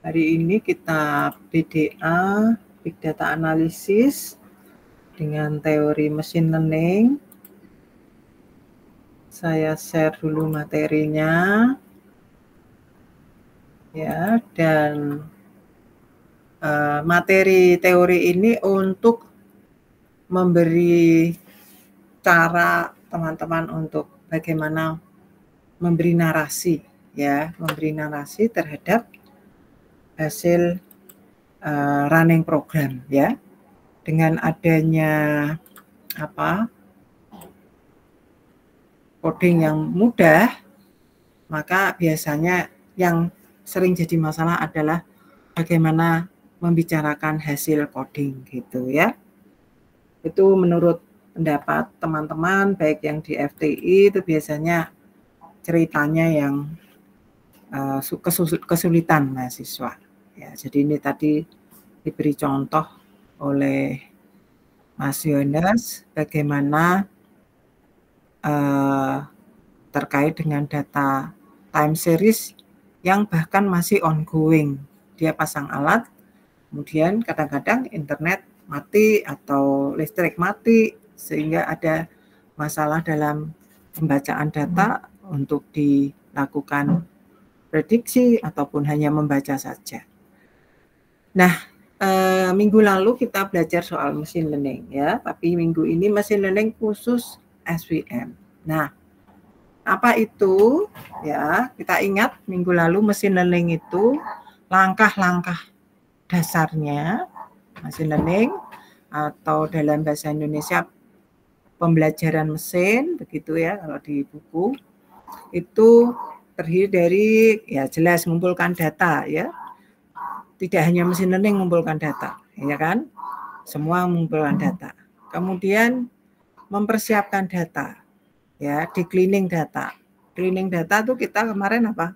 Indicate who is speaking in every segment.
Speaker 1: Hari ini kita BDA, Big Data Analysis, dengan teori Machine Learning. Saya share dulu materinya. Ya, dan materi teori ini untuk memberi cara teman-teman untuk bagaimana memberi narasi, ya, memberi narasi terhadap hasil running program, ya, dengan adanya coding yang mudah, maka biasanya yang sering jadi masalah adalah bagaimana membicarakan hasil coding gitu ya. Itu menurut pendapat teman-teman baik yang di FTI itu biasanya ceritanya yang kesulitan mahasiswa. Ya, jadi ini tadi diberi contoh oleh Mas Yones bagaimana terkait dengan data time series yang bahkan masih ongoing. Dia pasang alat, kemudian kadang-kadang internet mati atau listrik mati, sehingga ada masalah dalam pembacaan data untuk dilakukan prediksi ataupun hanya membaca saja. Nah, minggu lalu kita belajar soal machine learning ya, tapi minggu ini machine learning khusus SVM. Nah, apa itu? Ya, kita ingat minggu lalu machine learning itu langkah-langkah dasarnya machine learning atau dalam bahasa Indonesia pembelajaran mesin begitu ya kalau di buku itu terdiri dari ya jelas mengumpulkan data ya. Tidak hanya machine learning mengumpulkan data, ya kan? Semua mengumpulkan data. Kemudian mempersiapkan data. Ya, di cleaning data. Cleaning data tuh kita kemarin apa?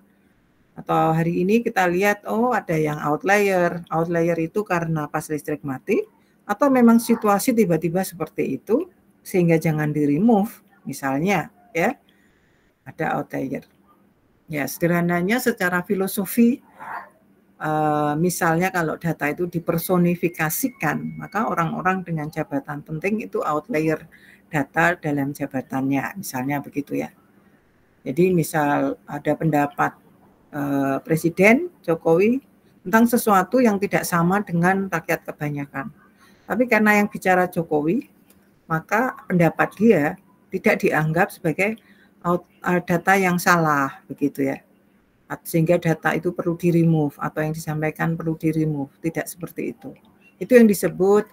Speaker 1: Atau hari ini kita lihat oh ada yang outlier. Outlier itu karena pas listrik mati atau memang situasi tiba-tiba seperti itu sehingga jangan di-remove misalnya ya. Ada outlier. Ya, sederhananya secara filosofi misalnya kalau data itu dipersonifikasikan, maka orang-orang dengan jabatan penting itu outlier data dalam jabatannya, misalnya begitu ya. Jadi misal ada pendapat Presiden Jokowi tentang sesuatu yang tidak sama dengan rakyat kebanyakan. Tapi karena yang bicara Jokowi, maka pendapat dia tidak dianggap sebagai data yang salah, begitu ya. Sehingga data itu perlu di-remove atau yang disampaikan perlu di-remove, tidak seperti itu. Itu yang disebut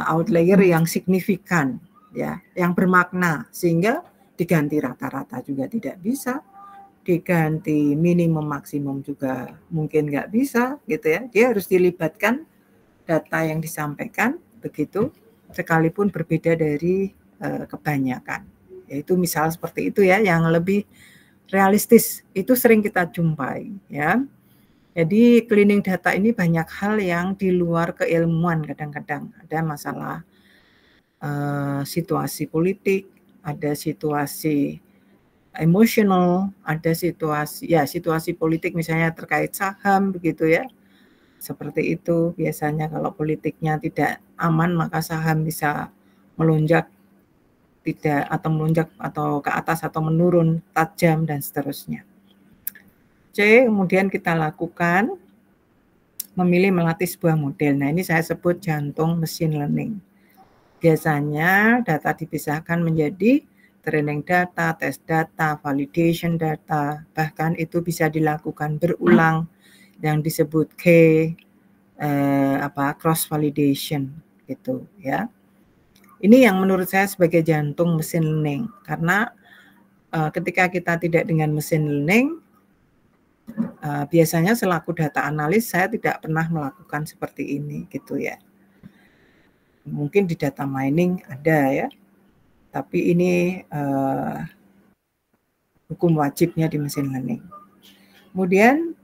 Speaker 1: outlier yang signifikan, ya, yang bermakna, sehingga diganti rata-rata juga tidak bisa, diganti minimum maksimum juga mungkin nggak bisa, gitu ya. Dia harus dilibatkan data yang disampaikan, begitu, sekalipun berbeda dari kebanyakan. Yaitu misal seperti itu ya, yang lebih realistis itu sering kita jumpai ya. Jadi cleaning data ini banyak hal yang di luar keilmuan kadang-kadang. Ada masalah situasi politik, ada situasi emosional, ada situasi politik misalnya terkait saham begitu ya. Seperti itu biasanya kalau politiknya tidak aman maka saham bisa melonjak atau ke atas atau menurun tajam dan seterusnya. C, kemudian kita lakukan memilih melatih sebuah model. Nah, ini saya sebut jantung machine learning. Biasanya data dipisahkan menjadi training data, test data, validation data, bahkan itu bisa dilakukan berulang yang disebut cross validation gitu ya. Ini yang menurut saya sebagai jantung machine learning karena ketika kita tidak dengan machine learning biasanya selaku data analis saya tidak pernah melakukan seperti ini gitu ya. Mungkin di data mining ada ya, tapi ini hukum wajibnya di machine learning. Kemudian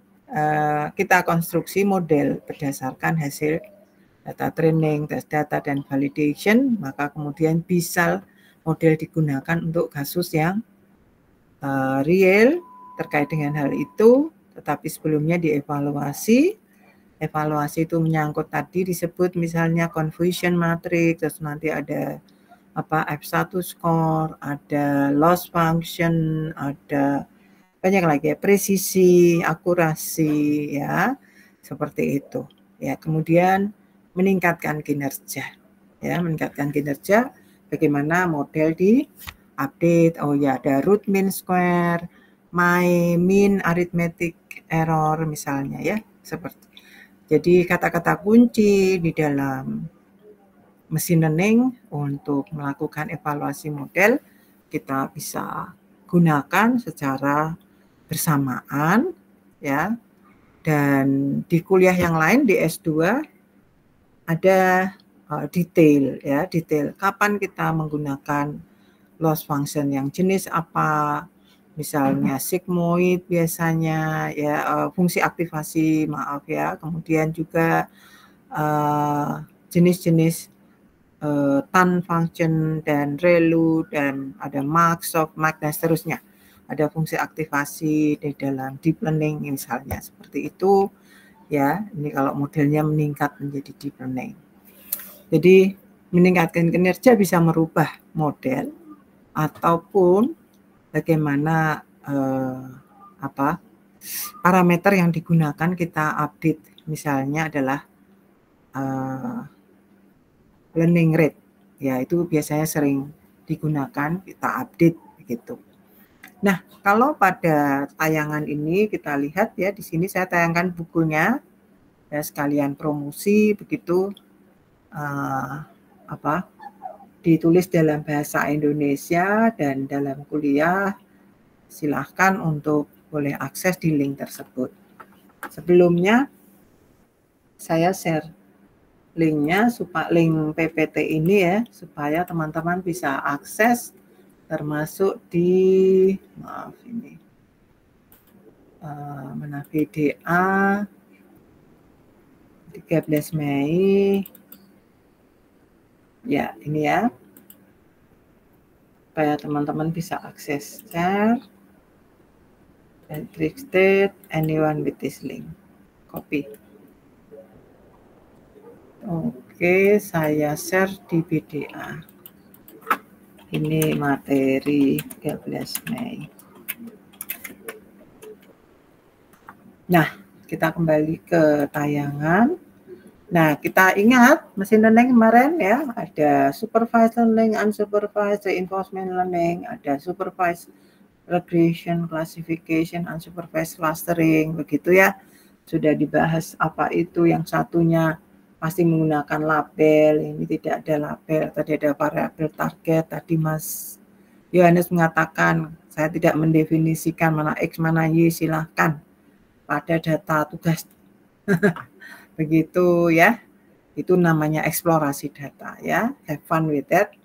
Speaker 1: kita konstruksi model berdasarkan hasil data training, test data, dan validation, maka kemudian bisa model digunakan untuk kasus yang real terkait dengan hal itu, tetapi sebelumnya dievaluasi. Evaluasi itu menyangkut tadi disebut misalnya confusion matrix, terus nanti ada F1 score, ada loss function, ada banyak lagi ya, presisi, akurasi, ya, seperti itu. Ya, kemudian meningkatkan kinerja, ya, meningkatkan kinerja. Bagaimana model di update? Oh ya, ada root mean square, mean arithmetic error misalnya, ya, seperti. Jadi kata-kata kunci di dalam machine learning untuk melakukan evaluasi model kita bisa gunakan secara bersamaan, ya. Dan di kuliah yang lain di S2 ada detail, ya, detail kapan kita menggunakan loss function yang jenis apa, misalnya sigmoid biasanya, ya, fungsi aktivasi, maaf ya, kemudian juga jenis-jenis tan function dan ReLU dan ada Markov, dan seterusnya. Ada fungsi aktivasi di dalam deep learning misalnya seperti itu, ya. Ini kalau modelnya meningkat menjadi deep learning. Jadi meningkatkan kinerja bisa merubah model ataupun bagaimana parameter yang digunakan kita update. Misalnya adalah learning rate, ya, itu biasanya sering digunakan kita update begitu. Nah, kalau pada tayangan ini kita lihat, ya, di sini saya tayangkan bukunya, ya, sekalian promosi begitu, ditulis dalam bahasa Indonesia dan dalam kuliah. Silahkan untuk boleh akses di link tersebut. Sebelumnya saya share linknya, link PPT ini, ya, supaya teman-teman bisa akses, termasuk di mana VDA 13 Mei, ya, ini ya, supaya teman-teman bisa akses. Share dan click state anyone with this link, copy. Oke, saya share di VDA. Ini materi 13 Mei. Nah, kita kembali ke tayangan. Nah, kita ingat machine learning kemarin, ya, ada supervised learning, unsupervised, reinforcement learning, ada supervised regression, classification, unsupervised clustering, begitu ya. Sudah dibahas apa itu, yang satunya pasti menggunakan label, ini tidak ada label, tadi ada variabel target, tadi Mas Yohanes mengatakan saya tidak mendefinisikan mana X, mana Y, silahkan pada data tugas. Begitu ya, itu namanya eksplorasi data, ya, have fun with that.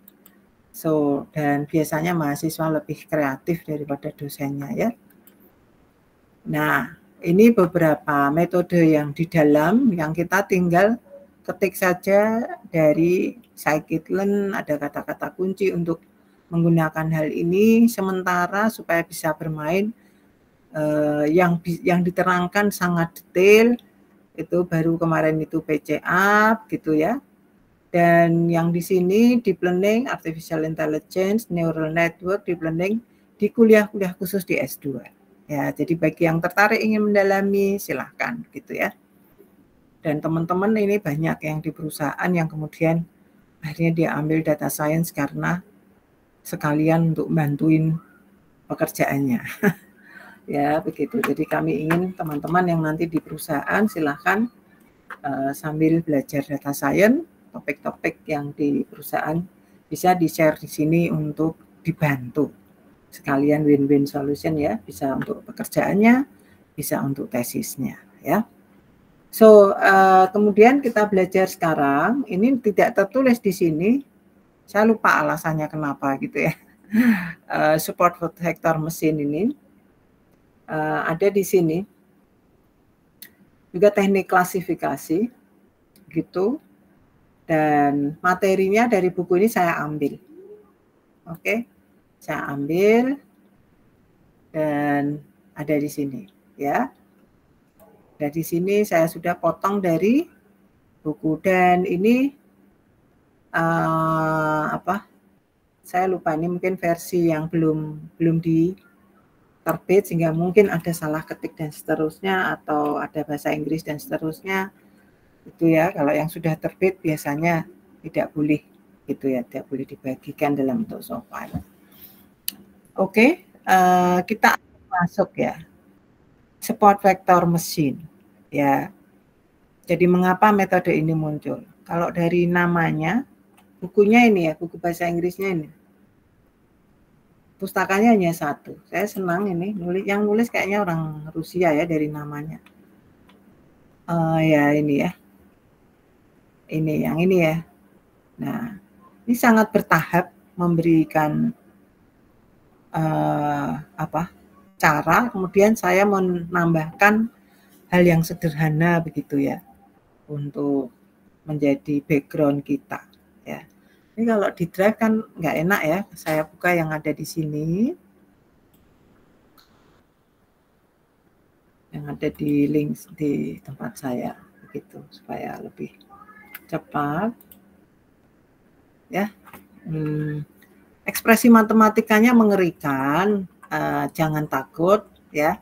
Speaker 1: So, dan biasanya mahasiswa lebih kreatif daripada dosennya, ya. Nah, ini beberapa metode yang di dalam yang kita tinggal ketik saja dari scikit-learn, ada kata-kata kunci untuk menggunakan hal ini, sementara supaya bisa bermain yang diterangkan sangat detail, itu baru kemarin itu PCA, gitu ya. Dan yang di sini deep learning, artificial intelligence, neural network, deep learning di kuliah-kuliah khusus di S2. Ya, jadi bagi yang tertarik ingin mendalami silahkan, gitu ya. Dan teman-teman ini banyak yang di perusahaan yang kemudian akhirnya dia ambil data science karena sekalian untuk bantuin pekerjaannya. Ya, begitu. Jadi kami ingin teman-teman yang nanti di perusahaan silahkan sambil belajar data science, topik-topik yang di perusahaan bisa di-share di sini untuk dibantu. Sekalian win-win solution, ya, bisa untuk pekerjaannya, bisa untuk tesisnya, ya. So, kemudian kita belajar sekarang, ini tidak tertulis di sini, saya lupa alasannya kenapa gitu ya. Support for vector machine ini ada di sini. Juga teknik klasifikasi, gitu. Dan materinya dari buku ini saya ambil. Oke, saya ambil dan ada di sini, ya. Dari sini saya sudah potong dari buku, dan ini apa? Saya lupa, ini mungkin versi yang belum diterbit sehingga mungkin ada salah ketik dan seterusnya, atau ada bahasa Inggris dan seterusnya. Itu ya, kalau yang sudah terbit biasanya tidak boleh gitu ya, tidak boleh dibagikan dalam bentuk soft file. Oke, kita masuk ya. Support vector machine ya. Jadi mengapa metode ini muncul? Kalau dari namanya, bukunya ini ya, buku bahasa Inggrisnya ini. Pustakanya hanya satu. Saya senang ini, yang nulis kayaknya orang Rusia ya dari namanya. Ya ini ya. Ini yang ini ya. Nah, ini sangat bertahap memberikan cara, kemudian saya menambahkan hal yang sederhana begitu ya untuk menjadi background kita ya. Ini kalau di drive kan nggak enak ya, saya buka yang ada di sini, yang ada di link di tempat saya begitu supaya lebih cepat ya. Ekspresi matematikanya mengerikan, jangan takut ya.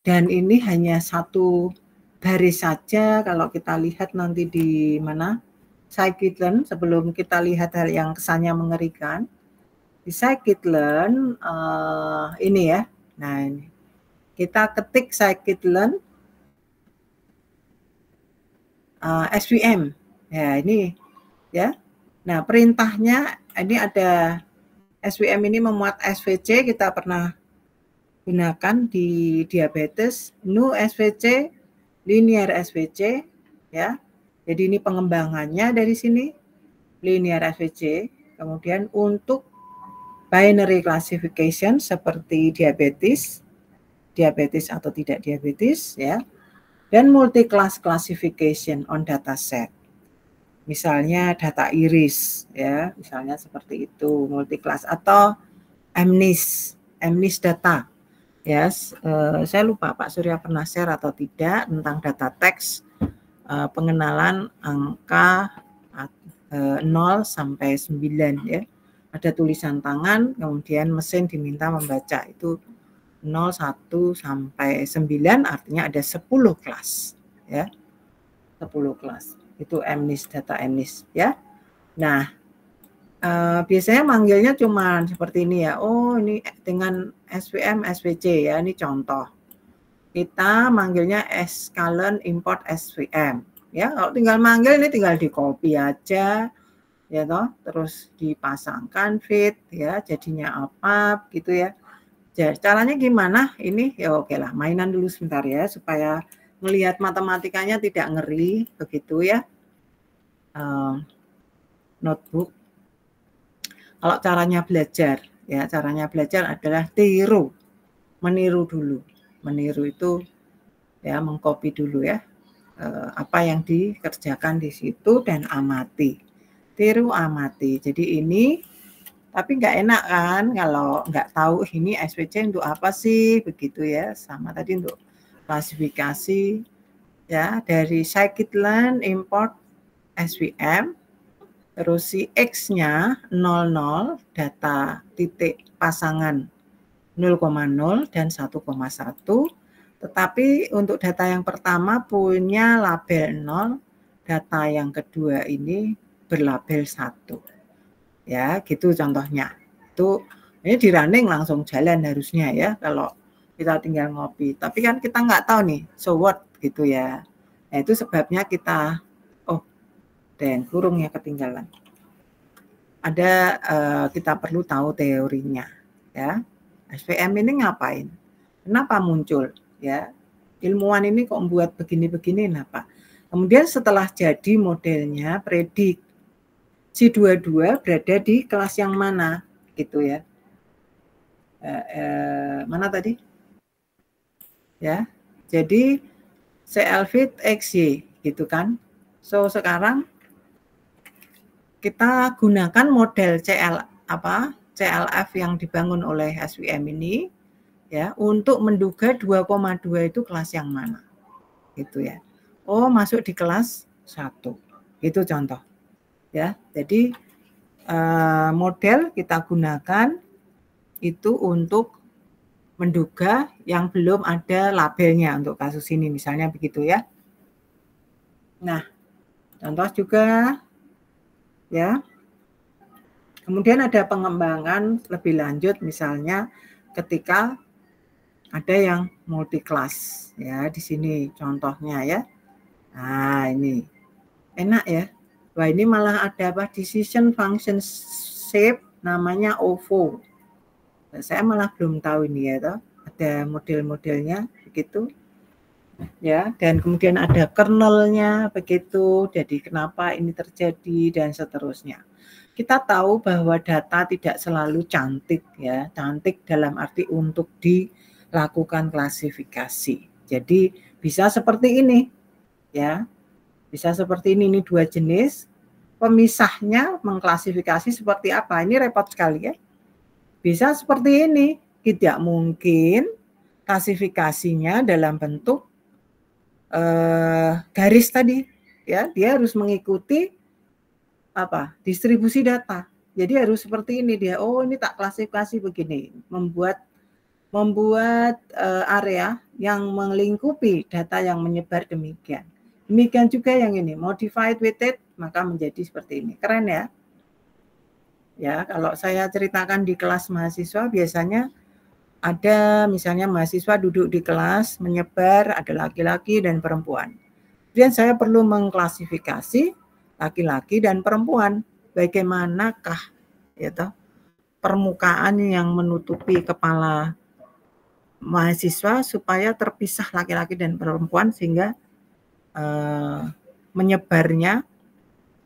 Speaker 1: Dan ini hanya satu baris saja. Kalau kita lihat nanti di mana scikit-learn, sebelum kita lihat hal yang kesannya mengerikan, di scikit-learn ini ya. Nah ini kita ketik scikit-learn SVM ya, ini ya. Nah perintahnya ini ada SVM ini memuat SVC, kita pernah gunakan di diabetes, new SVC, linear SVC ya. Jadi ini pengembangannya dari sini linear SVC. Kemudian untuk binary classification seperti diabetes atau tidak diabetes ya. Dan multi-class classification on dataset. Misalnya data iris ya, misalnya seperti itu, multi-class, atau MNIST data. Ya, saya lupa Pak Surya pernah share atau tidak tentang data teks, pengenalan angka 0 sampai 9 ya. Ada tulisan tangan, kemudian mesin diminta membaca, itu 0, 1 sampai 9, artinya ada 10 kelas ya. 10 kelas. Itu MNIST, data MNIST ya. Nah, biasanya manggilnya cuma seperti ini ya. Oh, ini dengan SVM, SVC ya, ini contoh. Kita manggilnya skalen import SVM ya. Kalau tinggal manggil ini tinggal di copy aja ya toh, terus dipasangkan fit ya, jadinya apa gitu ya. Jadi caranya gimana? Ini ya oke lah, mainan dulu sebentar ya supaya melihat matematikanya tidak ngeri begitu ya. Notebook. Kalau caranya belajar ya, caranya belajar adalah tiru, meniru dulu. Meniru itu ya mengcopy dulu ya apa yang dikerjakan di situ dan amati. Tiru, amati. Jadi ini, tapi nggak enak kan kalau nggak tahu ini SVC untuk apa sih begitu ya. Sama tadi untuk klasifikasi ya, dari scikit-learn import SVM, terus si X-nya 00, data titik pasangan 0,0 dan 1,1. Tetapi untuk data yang pertama punya label 0, data yang kedua ini berlabel 1. Ya, gitu contohnya. Itu ini di running langsung jalan harusnya ya kalau kita tinggal ngopi. Tapi kan kita nggak tahu nih, so what gitu ya. Nah, itu sebabnya kita dan kurungnya ketinggalan. Ada kita perlu tahu teorinya ya. SVM ini ngapain? Kenapa muncul? Ya, ilmuwan ini kok membuat begini-begini kenapa? Kemudian setelah jadi modelnya predik si 22 berada di kelas yang mana gitu ya. Mana tadi? Ya. Jadi CLFIT XY gitu kan. So sekarang kita gunakan model CLF yang dibangun oleh SVM ini ya untuk menduga 2,2 itu kelas yang mana. gitu ya. Oh, masuk di kelas 1. Itu contoh. Ya. Jadi model kita gunakan itu untuk menduga yang belum ada labelnya untuk kasus ini, misalnya begitu ya. Nah, contoh juga ya. Kemudian ada pengembangan lebih lanjut, misalnya ketika ada yang multi class ya, di sini contohnya ya. Nah, ini enak ya. Wah, ini malah ada apa? Decision function shape namanya OVO. Nah, saya malah belum tahu ini ya, toh. Ada model-modelnya begitu. Ya, dan kemudian ada kernelnya begitu. Jadi kenapa ini terjadi dan seterusnya. Kita tahu bahwa data tidak selalu cantik ya. Cantik dalam arti untuk dilakukan klasifikasi. Jadi bisa seperti ini ya. Bisa seperti ini 2 jenis. Pemisahnya mengklasifikasi seperti apa? Ini repot sekali ya. Bisa seperti ini. Tidak mungkin klasifikasinya dalam bentuk garis tadi ya, dia harus mengikuti apa? Distribusi data. Jadi harus seperti ini dia. Oh, ini tak klasifikasi begini. Membuat area yang melingkupi data yang menyebar demikian. Demikian juga yang ini, modified weighted, maka menjadi seperti ini. Keren ya? Ya, kalau saya ceritakan di kelas mahasiswa biasanya ada misalnya mahasiswa duduk di kelas menyebar, ada laki-laki dan perempuan. Kemudian saya perlu mengklasifikasi laki-laki dan perempuan. Bagaimanakah ya toh, permukaan yang menutupi kepala mahasiswa supaya terpisah laki-laki dan perempuan sehingga menyebarnya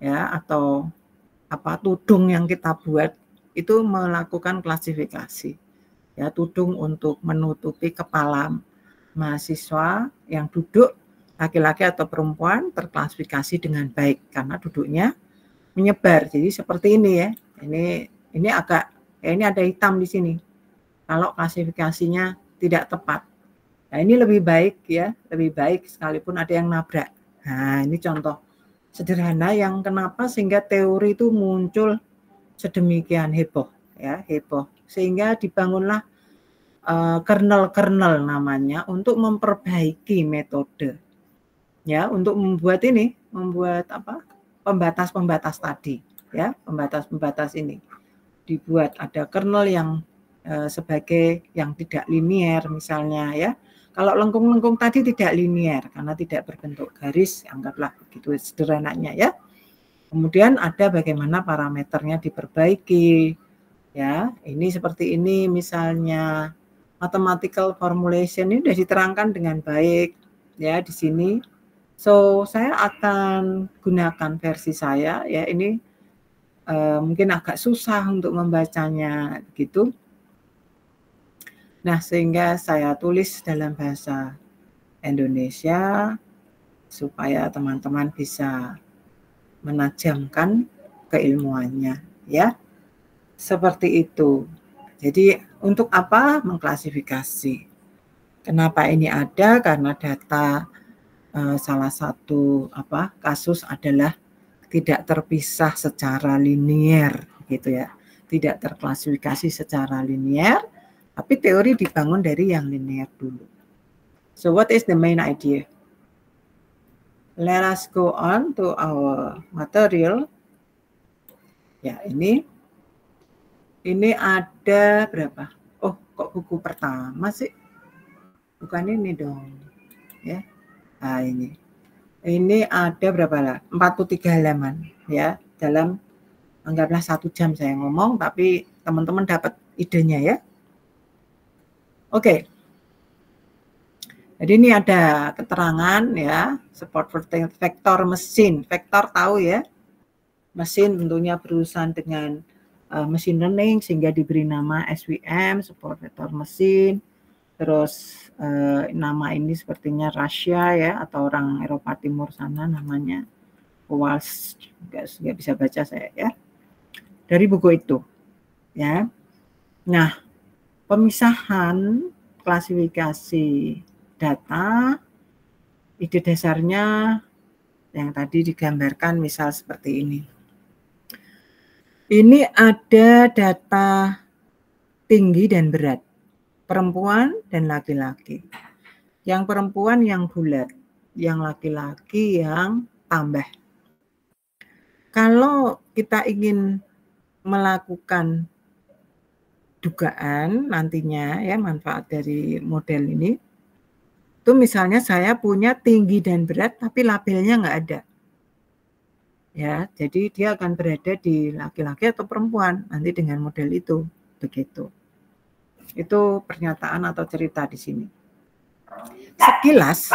Speaker 1: ya atau apa tudung yang kita buat itu melakukan klasifikasi. Ya, tudung untuk menutupi kepala mahasiswa yang duduk laki-laki atau perempuan terklasifikasi dengan baik karena duduknya menyebar. Jadi seperti ini ya. Ini agak ya ini ada hitam di sini. Kalau klasifikasinya tidak tepat. Nah, ini lebih baik ya, lebih baik sekalipun ada yang nabrak. Nah, ini contoh sederhana yang kenapa sehingga teori itu muncul sedemikian heboh ya, heboh. Sehingga dibangunlah kernel-kernel namanya untuk memperbaiki metode. Ya, untuk membuat apa? Pembatas-pembatas tadi, ya, pembatas-pembatas ini. Dibuat ada kernel yang sebagai yang tidak linier misalnya ya. Kalau lengkung-lengkung tadi tidak linier karena tidak berbentuk garis, anggaplah begitu sederhananya ya. Kemudian ada bagaimana parameternya diperbaiki. Ya, ini seperti ini misalnya mathematical formulation ini sudah diterangkan dengan baik ya di sini. So, saya akan gunakan versi saya ya, ini mungkin agak susah untuk membacanya gitu. Nah, sehingga saya tulis dalam bahasa Indonesia supaya teman-teman bisa menajamkan keilmuannya ya. Seperti itu. Jadi untuk apa mengklasifikasi? Kenapa ini ada? Karena data salah satu kasus adalah tidak terpisah secara linier gitu ya. Tidak terklasifikasi secara linier. Tapi teori dibangun dari yang linear dulu. So what is the main idea? Let us go on to our material. Ya, ini ada berapa? Oh, kok buku pertama sih? Bukan ini dong. Ya. Nah, ini. Ini ada berapa lah? 43 halaman ya. Dalam anggaplah 1 jam saya ngomong, tapi teman-teman dapat idenya ya. Oke. Jadi ini ada keterangan ya, support vektor mesin. Vektor tahu ya. Mesin tentunya berurusan dengan machine learning sehingga diberi nama SVM, support vektor mesin. Terus nama ini sepertinya Rusia ya, atau orang Eropa Timur sana namanya. Kowals, nggak bisa baca saya ya. Dari buku itu ya. Nah, pemisahan klasifikasi data ide dasarnya yang tadi digambarkan misal seperti ini. Ini ada data tinggi dan berat, perempuan dan laki-laki. Yang perempuan yang bulat, yang laki-laki yang tambah. Kalau kita ingin melakukan dugaan nantinya ya manfaat dari model ini, itu misalnya saya punya tinggi dan berat tapi labelnya nggak ada. Ya, jadi dia akan berada di laki-laki atau perempuan nanti dengan model itu, begitu. Itu pernyataan atau cerita di sini. Sekilas,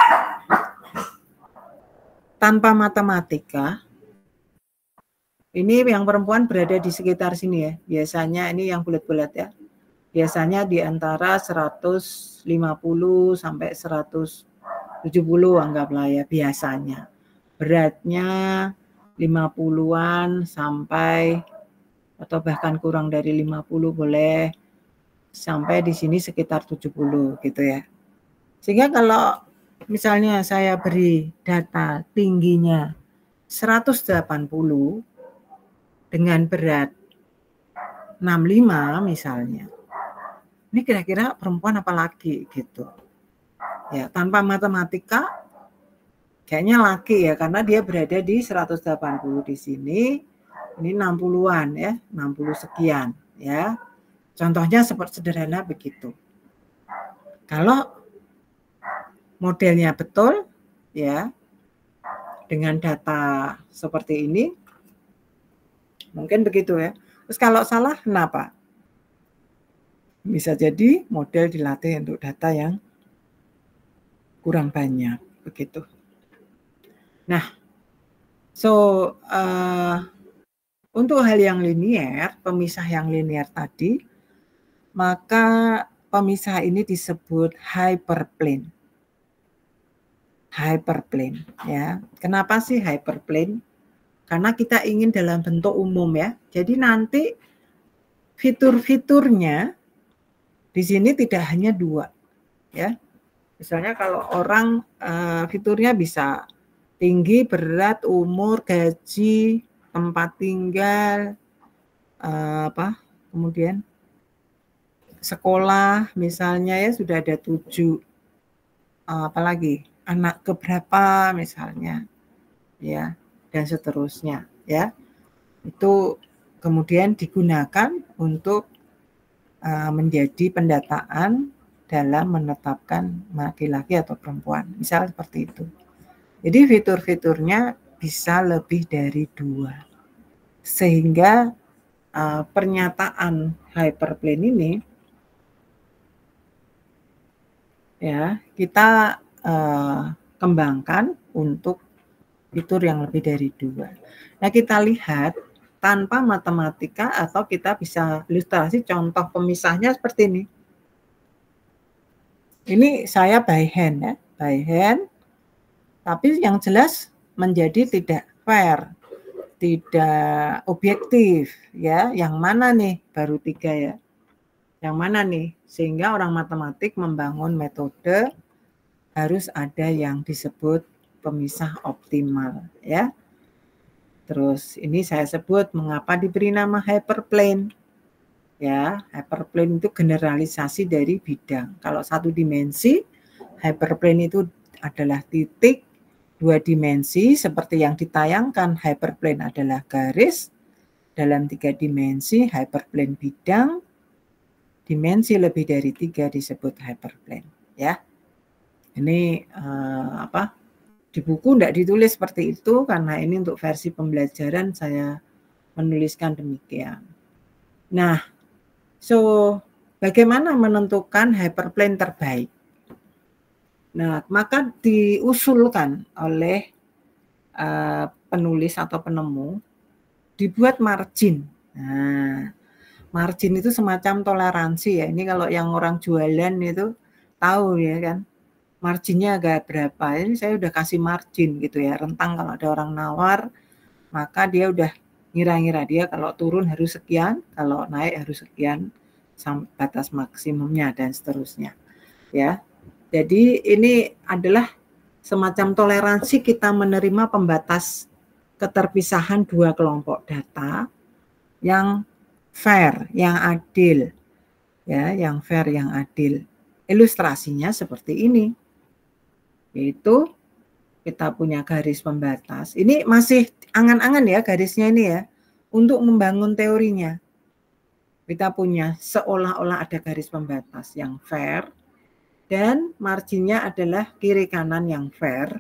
Speaker 1: tanpa matematika, ini yang perempuan berada di sekitar sini ya. Biasanya ini yang bulat-bulat ya. Biasanya di antara 150 sampai 170 anggaplah ya biasanya. Beratnya 50-an sampai atau bahkan kurang dari 50 boleh sampai di sini sekitar 70 gitu ya. Sehingga kalau misalnya saya beri data tingginya 180 dengan berat 65 misalnya. Ini kira-kira perempuan apa laki gitu. Ya, tanpa matematika kayaknya laki ya karena dia berada di 180 di sini. Ini 60-an ya, 60 sekian ya. Contohnya seperti sederhana begitu. Kalau modelnya betul ya dengan data seperti ini mungkin begitu ya. Terus kalau salah kenapa? Bisa jadi model dilatih untuk data yang kurang banyak begitu. Nah, untuk hal yang linier, pemisah yang linier tadi, maka pemisah ini disebut hyperplane. Hyperplane ya. Kenapa sih hyperplane? Karena kita ingin dalam bentuk umum ya. Jadi nanti fitur-fiturnya di sini tidak hanya 2 ya. Misalnya kalau orang fiturnya bisa tinggi, berat, umur, gaji, tempat tinggal, kemudian sekolah misalnya ya sudah ada 7, apalagi anak keberapa misalnya ya dan seterusnya ya. Itu kemudian digunakan untuk menjadi pendataan dalam menetapkan laki-laki atau perempuan. Misal seperti itu. Jadi fitur-fiturnya bisa lebih dari 2. Sehingga pernyataan hyperplane ini ya kita kembangkan untuk fitur yang lebih dari 2. Nah, kita lihat tanpa matematika atau kita bisa ilustrasi contoh pemisahnya seperti ini. Ini saya by hand ya, by hand. Tapi yang jelas menjadi tidak fair, tidak objektif ya. Yang mana nih? Baru 3 ya. Yang mana nih? Sehingga orang matematik membangun metode harus ada yang disebut pemisah optimal ya. Terus ini saya sebut mengapa diberi nama hyperplane. Ya, hyperplane itu generalisasi dari bidang. Kalau 1 dimensi, hyperplane itu adalah titik. 2 dimensi seperti yang ditayangkan, hyperplane adalah garis. Dalam 3 dimensi, hyperplane bidang. Dimensi lebih dari 3 disebut hyperplane. Ya, ini di buku tidak ditulis seperti itu karena ini untuk versi pembelajaran saya menuliskan demikian. Nah, bagaimana menentukan hyperplane terbaik? Nah, maka diusulkan oleh penulis atau penemu dibuat margin. Nah, margin itu semacam toleransi ya. Ini kalau yang orang jualan itu tahu ya kan. Marginnya agak berapa? Ini saya udah kasih margin gitu ya. Rentang kalau ada orang nawar, maka dia udah ngira-ngira dia kalau turun harus sekian, kalau naik harus sekian batas maksimumnya dan seterusnya. Ya. Jadi ini adalah semacam toleransi kita menerima pembatas keterpisahan dua kelompok data yang fair, yang adil, ya, yang fair, yang adil. Ilustrasinya seperti ini, yaitu kita punya garis pembatas. Ini masih angan-angan ya garisnya ini ya, untuk membangun teorinya. Kita punya seolah-olah ada garis pembatas yang fair, dan marginnya adalah kiri kanan yang fair,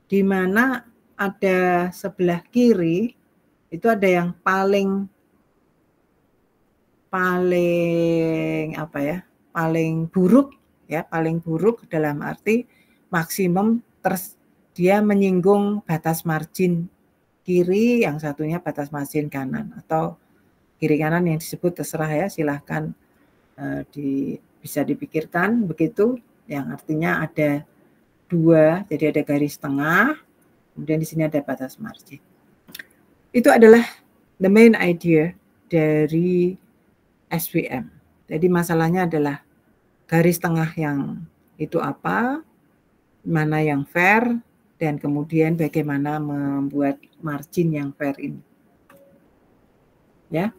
Speaker 1: di mana ada sebelah kiri itu ada yang paling apa ya, paling buruk ya, paling buruk dalam arti maksimum dia menyinggung batas margin kiri, yang satunya batas margin kanan, atau kiri kanan yang disebut terserah ya, silahkan bisa dipikirkan begitu, yang artinya ada dua, jadi ada garis tengah, kemudian di sini ada batas margin. Itu adalah the main idea dari SVM. Jadi masalahnya adalah garis tengah yang itu apa, mana yang fair, dan kemudian bagaimana membuat margin yang fair ini. Ya,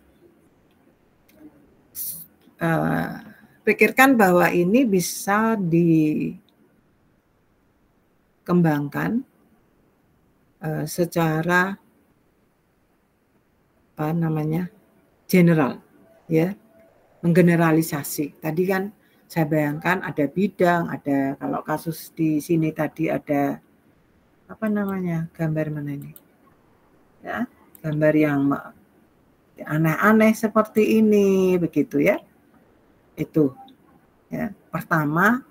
Speaker 1: pikirkan bahwa ini bisa dikembangkan secara apa namanya, general, ya, menggeneralisasi. Tadi kan saya bayangkan ada bidang, ada, kalau kasus di sini tadi ada apa namanya, gambar mana ini, ya, gambar yang aneh-aneh seperti ini, begitu ya. Itu ya, pertama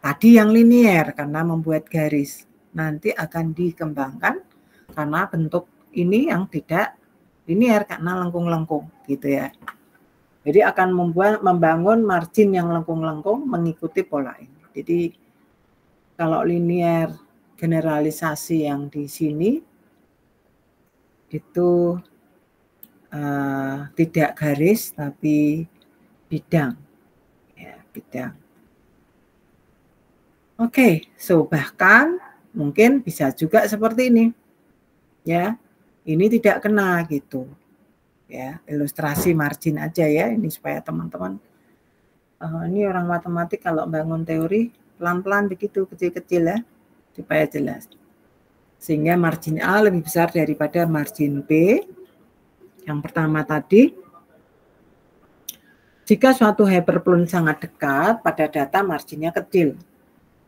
Speaker 1: tadi yang linier karena membuat garis, nanti akan dikembangkan karena bentuk ini yang tidak linier karena lengkung-lengkung gitu ya. Jadi akan membangun margin yang lengkung-lengkung mengikuti pola ini. Jadi kalau linier generalisasi yang di sini itu tidak garis tapi bidang, ya, bidang. Oke, so bahkan mungkin bisa juga seperti ini, ya. Ini tidak kena gitu, ya. Ilustrasi margin aja ya, ini supaya teman-teman. Ini orang matematik kalau bangun teori pelan-pelan begitu, kecil-kecil ya, supaya jelas. Sehingga margin A lebih besar daripada margin B. Yang pertama tadi, jika suatu hyperplane sangat dekat pada data marginnya kecil.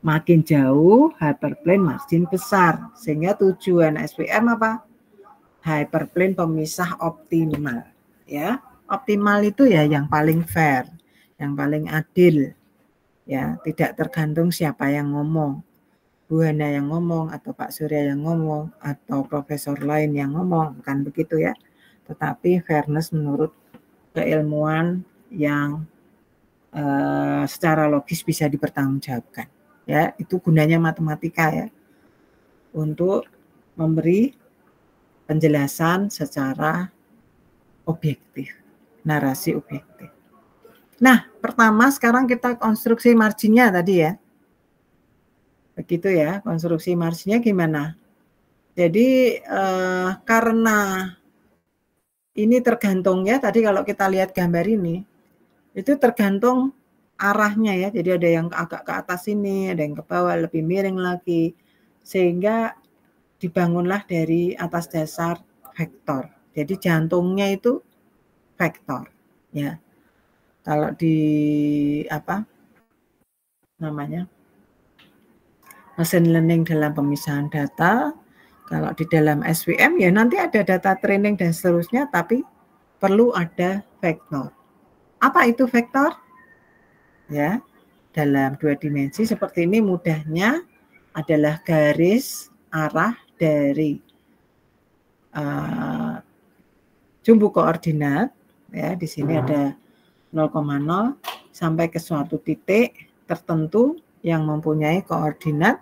Speaker 1: Makin jauh hyperplane margin besar. Sehingga tujuan SVM apa? Hyperplane pemisah optimal. Ya, optimal itu ya yang paling fair, yang paling adil. Ya, tidak tergantung siapa yang ngomong. Bu Hana yang ngomong, atau Pak Surya yang ngomong, atau profesor lain yang ngomong, bukan begitu ya. Tetapi fairness menurut keilmuan yang secara logis bisa dipertanggungjawabkan. Ya, itu gunanya matematika ya, untuk memberi penjelasan secara objektif, narasi objektif. Nah, pertama sekarang kita konstruksi marginnya tadi ya. Begitu ya, konstruksi marginnya gimana? Jadi karena ini tergantung ya, tadi kalau kita lihat gambar ini, itu tergantung arahnya ya. Jadi ada yang agak ke atas ini, ada yang ke bawah, lebih miring lagi. Sehingga dibangunlah dari atas dasar vektor. Jadi jantungnya itu vektor ya. Kalau di apa namanya, machine learning dalam pemisahan data, kalau di dalam SVM ya nanti ada data training dan seterusnya, tapi perlu ada vektor. Apa itu vektor? Ya, dalam dua dimensi seperti ini mudahnya adalah garis arah dari jumbu koordinat ya. Di sini ada 0,0 sampai ke suatu titik tertentu yang mempunyai koordinat.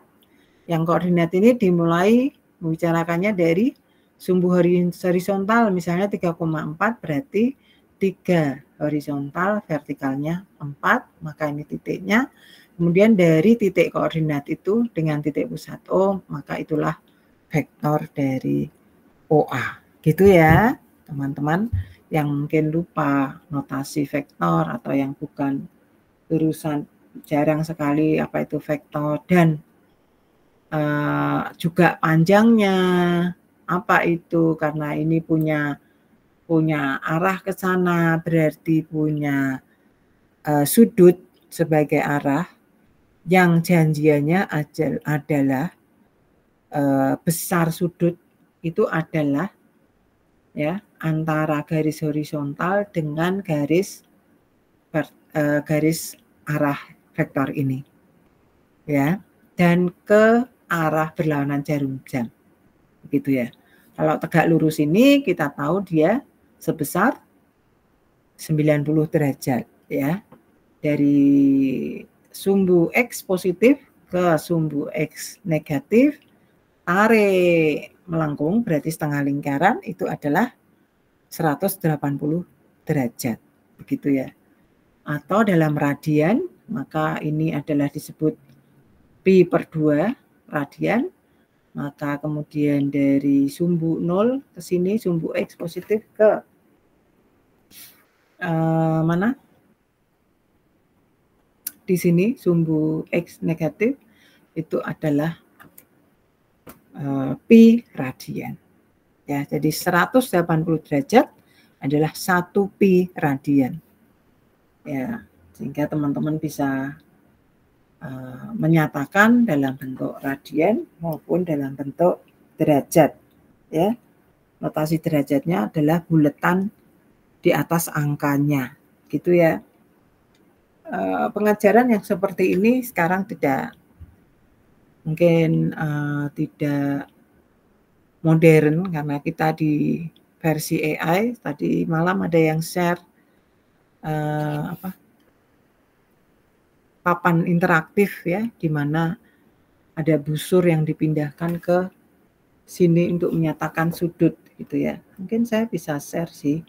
Speaker 1: Yang koordinat ini dimulai membicarakannya dari sumbu horizontal misalnya 3,4, berarti 3 horizontal, vertikalnya 4, maka ini titiknya. Kemudian dari titik koordinat itu dengan titik pusat O, maka itulah vektor dari OA. Gitu ya, teman-teman yang mungkin lupa notasi vektor atau yang bukan urusan jarang sekali apa itu vektor dan juga panjangnya apa itu, karena ini punya arah ke sana berarti punya sudut sebagai arah yang janjiannya adalah besar sudut itu adalah ya antara garis horizontal dengan garis arah vektor ini ya, dan ke arah berlawanan jarum jam begitu ya. Kalau tegak lurus ini kita tahu dia sebesar 90 derajat ya, dari sumbu X positif ke sumbu X negatif, tarik melengkung berarti setengah lingkaran itu adalah 180 derajat begitu ya. Atau dalam radian maka ini adalah disebut pi per 2 radian. Maka kemudian dari sumbu 0 ke sini sumbu X positif ke mana? Di sini sumbu X negatif itu adalah pi radian. Ya, jadi 180 derajat adalah 1 pi radian. Ya, sehingga teman-teman bisa menyatakan dalam bentuk radian maupun dalam bentuk derajat. Ya, notasi derajatnya adalah buletan di atas angkanya, gitu ya. Pengajaran yang seperti ini sekarang tidak mungkin tidak modern karena kita di versi AI. Tadi malam ada yang share papan interaktif ya, di mana ada busur yang dipindahkan ke sini untuk menyatakan sudut gitu ya. Mungkin saya bisa share sih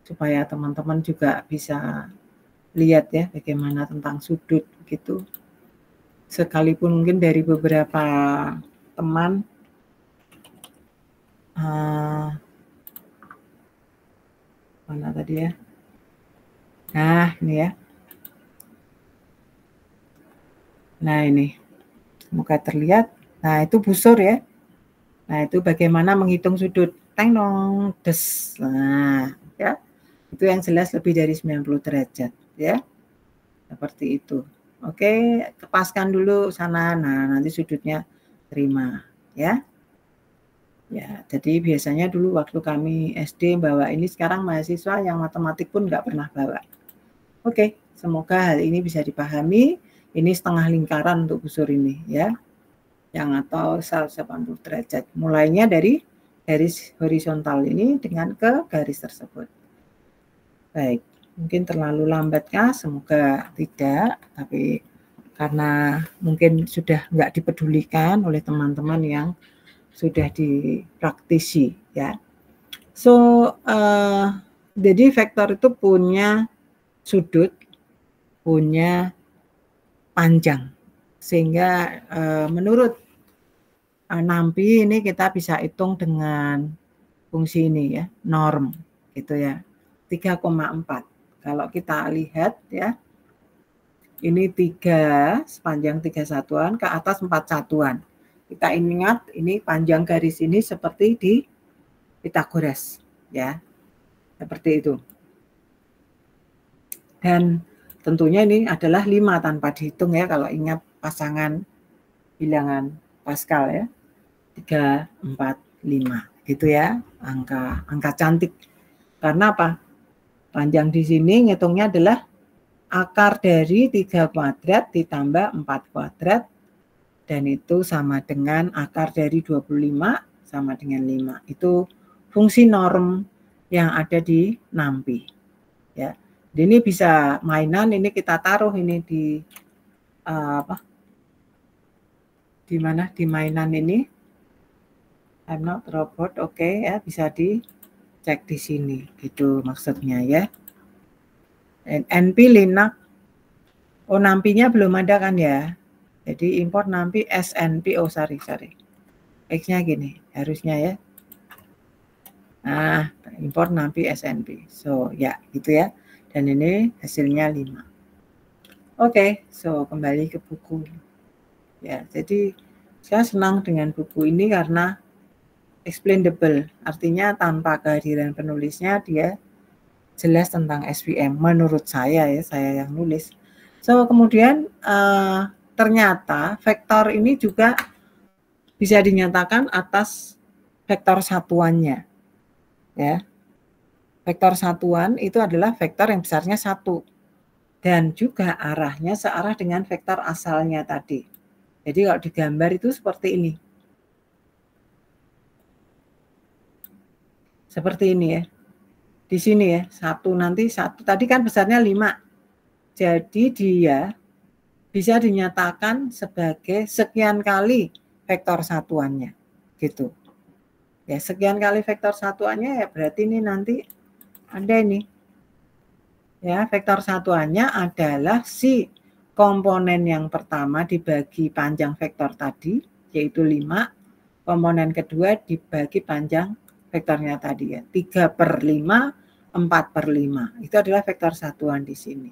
Speaker 1: supaya teman-teman juga bisa lihat ya bagaimana tentang sudut gitu. Sekalipun mungkin dari beberapa teman mana tadi ya. Nah, ini ya. Nah, ini. Semoga terlihat. Nah, itu busur ya. Nah, itu bagaimana menghitung sudut. Teng dong, des. Nah, ya. Itu yang jelas lebih dari 90 derajat, ya. Seperti itu. Oke, kepaskan dulu sana. Nah, nanti sudutnya terima, ya. Ya, jadi biasanya dulu waktu kami SD bawa ini, sekarang mahasiswa yang matematik pun nggak pernah bawa. Oke, semoga hal ini bisa dipahami. Ini setengah lingkaran untuk busur ini ya, yang atau 180 derajat. Mulainya dari garis horizontal ini dengan ke garis tersebut. Baik, mungkin terlalu lambatkah? Semoga tidak, tapi karena mungkin sudah nggak dipedulikan oleh teman-teman yang sudah dipraktisi ya. So, jadi vektor itu punya sudut, punya panjang, sehingga menurut Nampi ini kita bisa hitung dengan fungsi ini ya, norm gitu ya, 3,4. Kalau kita lihat ya, ini 3 sepanjang 3 satuan ke atas 4 satuan. Kita ingat ini panjang garis ini seperti di Pitagoras ya, seperti itu. Dan tentunya ini adalah 5 tanpa dihitung ya, kalau ingat pasangan bilangan Pascal ya, 3, 4, 5 gitu ya, angka cantik. Karena apa? Panjang di sini ngitungnya adalah akar dari 3 kuadrat ditambah 4 kuadrat, dan itu sama dengan akar dari 25 sama dengan 5. Itu fungsi norm yang ada di Nampi ya. Ini bisa mainan, ini kita taruh ini di di mana, di mainan ini. I'm not robot, oke ya, bisa dicek di sini gitu maksudnya ya. NP Linux Oh, nampinya belum ada kan ya? Jadi import nampi SNP. Oh, sorry. X-nya gini, harusnya ya. Nah, import nampi SNP. So, ya, gitu ya. Dan ini hasilnya 5. Oke, so kembali ke buku. Ya, jadi saya senang dengan buku ini karena explainable. Artinya tanpa kehadiran penulisnya dia jelas tentang SVM menurut saya ya, saya yang nulis. So, kemudian ternyata vektor ini juga bisa dinyatakan atas vektor satuannya. Ya. Vektor satuan itu adalah vektor yang besarnya 1 dan juga arahnya searah dengan vektor asalnya tadi. Jadi kalau digambar itu seperti ini. Seperti ini ya. Di sini ya, 1 nanti 1. Tadi kan besarnya 5. Jadi dia bisa dinyatakan sebagai sekian kali vektor satuannya. Gitu. Ya, sekian kali vektor satuannya ya berarti ini nanti ada ini. Ya, vektor satuannya adalah si komponen yang pertama dibagi panjang vektor tadi, yaitu 5. Komponen kedua dibagi panjang vektornya tadi ya. 3/5, 4/5. Itu adalah vektor satuan di sini.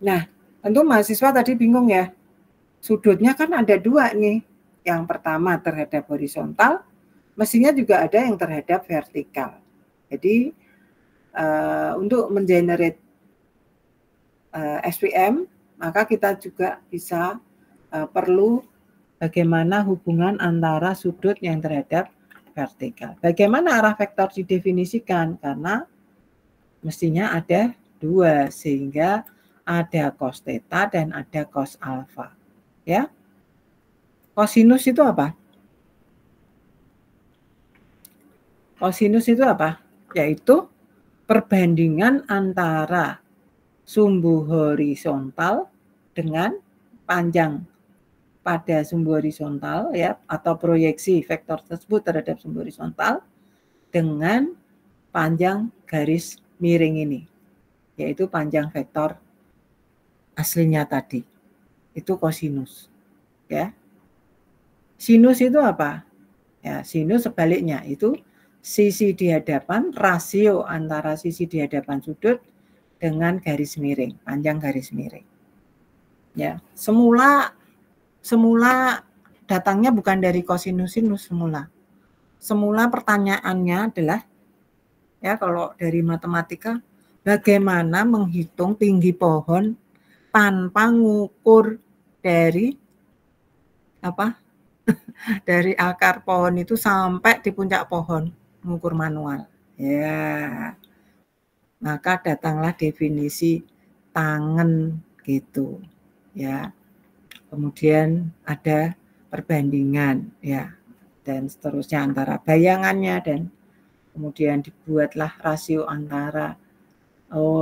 Speaker 1: Nah, tentu mahasiswa tadi bingung ya. Sudutnya kan ada 2 nih. Yang pertama terhadap horizontal, mestinya juga ada yang terhadap vertikal. Jadi, untuk mengenerate SVM, maka kita juga bisa perlu bagaimana hubungan antara sudut yang terhadap vertikal. Bagaimana arah vektor didefinisikan? Karena mestinya ada 2, sehingga ada cos theta dan ada cos alpha. Ya. Kosinus itu apa? Kosinus itu apa? Yaitu perbandingan antara sumbu horizontal dengan panjang pada sumbu horizontal ya, atau proyeksi vektor tersebut terhadap sumbu horizontal dengan panjang garis miring ini, yaitu panjang vektor aslinya tadi. Itu kosinus. Ya. Sinus itu apa? Ya, sinus sebaliknya, itu sisi di hadapan, rasio antara sisi di hadapan sudut dengan garis miring, panjang garis miring. Ya, semula datangnya bukan dari kosinus sinus semula. Semula pertanyaannya adalah, ya kalau dari matematika, bagaimana menghitung tinggi pohon tanpa ngukur dari apa? Dari akar pohon itu sampai di puncak pohon, mengukur manual. Ya, maka datanglah definisi tangen gitu. Ya, kemudian ada perbandingan ya, dan seterusnya antara bayangannya, dan kemudian dibuatlah rasio antara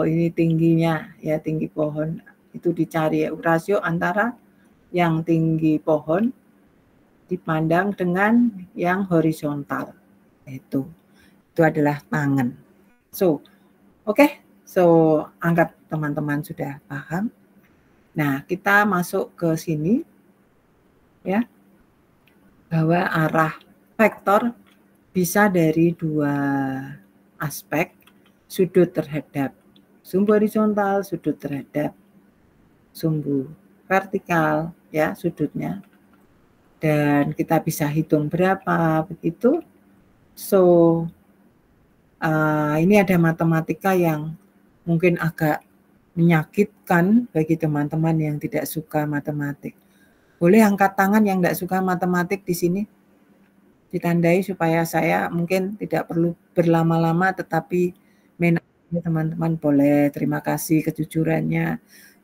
Speaker 1: ini tingginya ya, tinggi pohon itu dicari ya, rasio antara yang tinggi pohon dipandang dengan yang horizontal. Itu adalah tangan. So, oke. So, anggap teman-teman sudah paham. Nah, kita masuk ke sini ya. Bahwa arah vektor bisa dari 2 aspek, sudut terhadap sumbu horizontal, sudut terhadap sumbu vertikal ya, sudutnya. Dan kita bisa hitung berapa begitu. So, ini ada matematika yang mungkin agak menyakitkan bagi teman-teman yang tidak suka matematik. Boleh angkat tangan yang tidak suka matematik di sini? Ditandai supaya saya mungkin tidak perlu berlama-lama, tetapi teman-teman boleh. Terima kasih kejujurannya.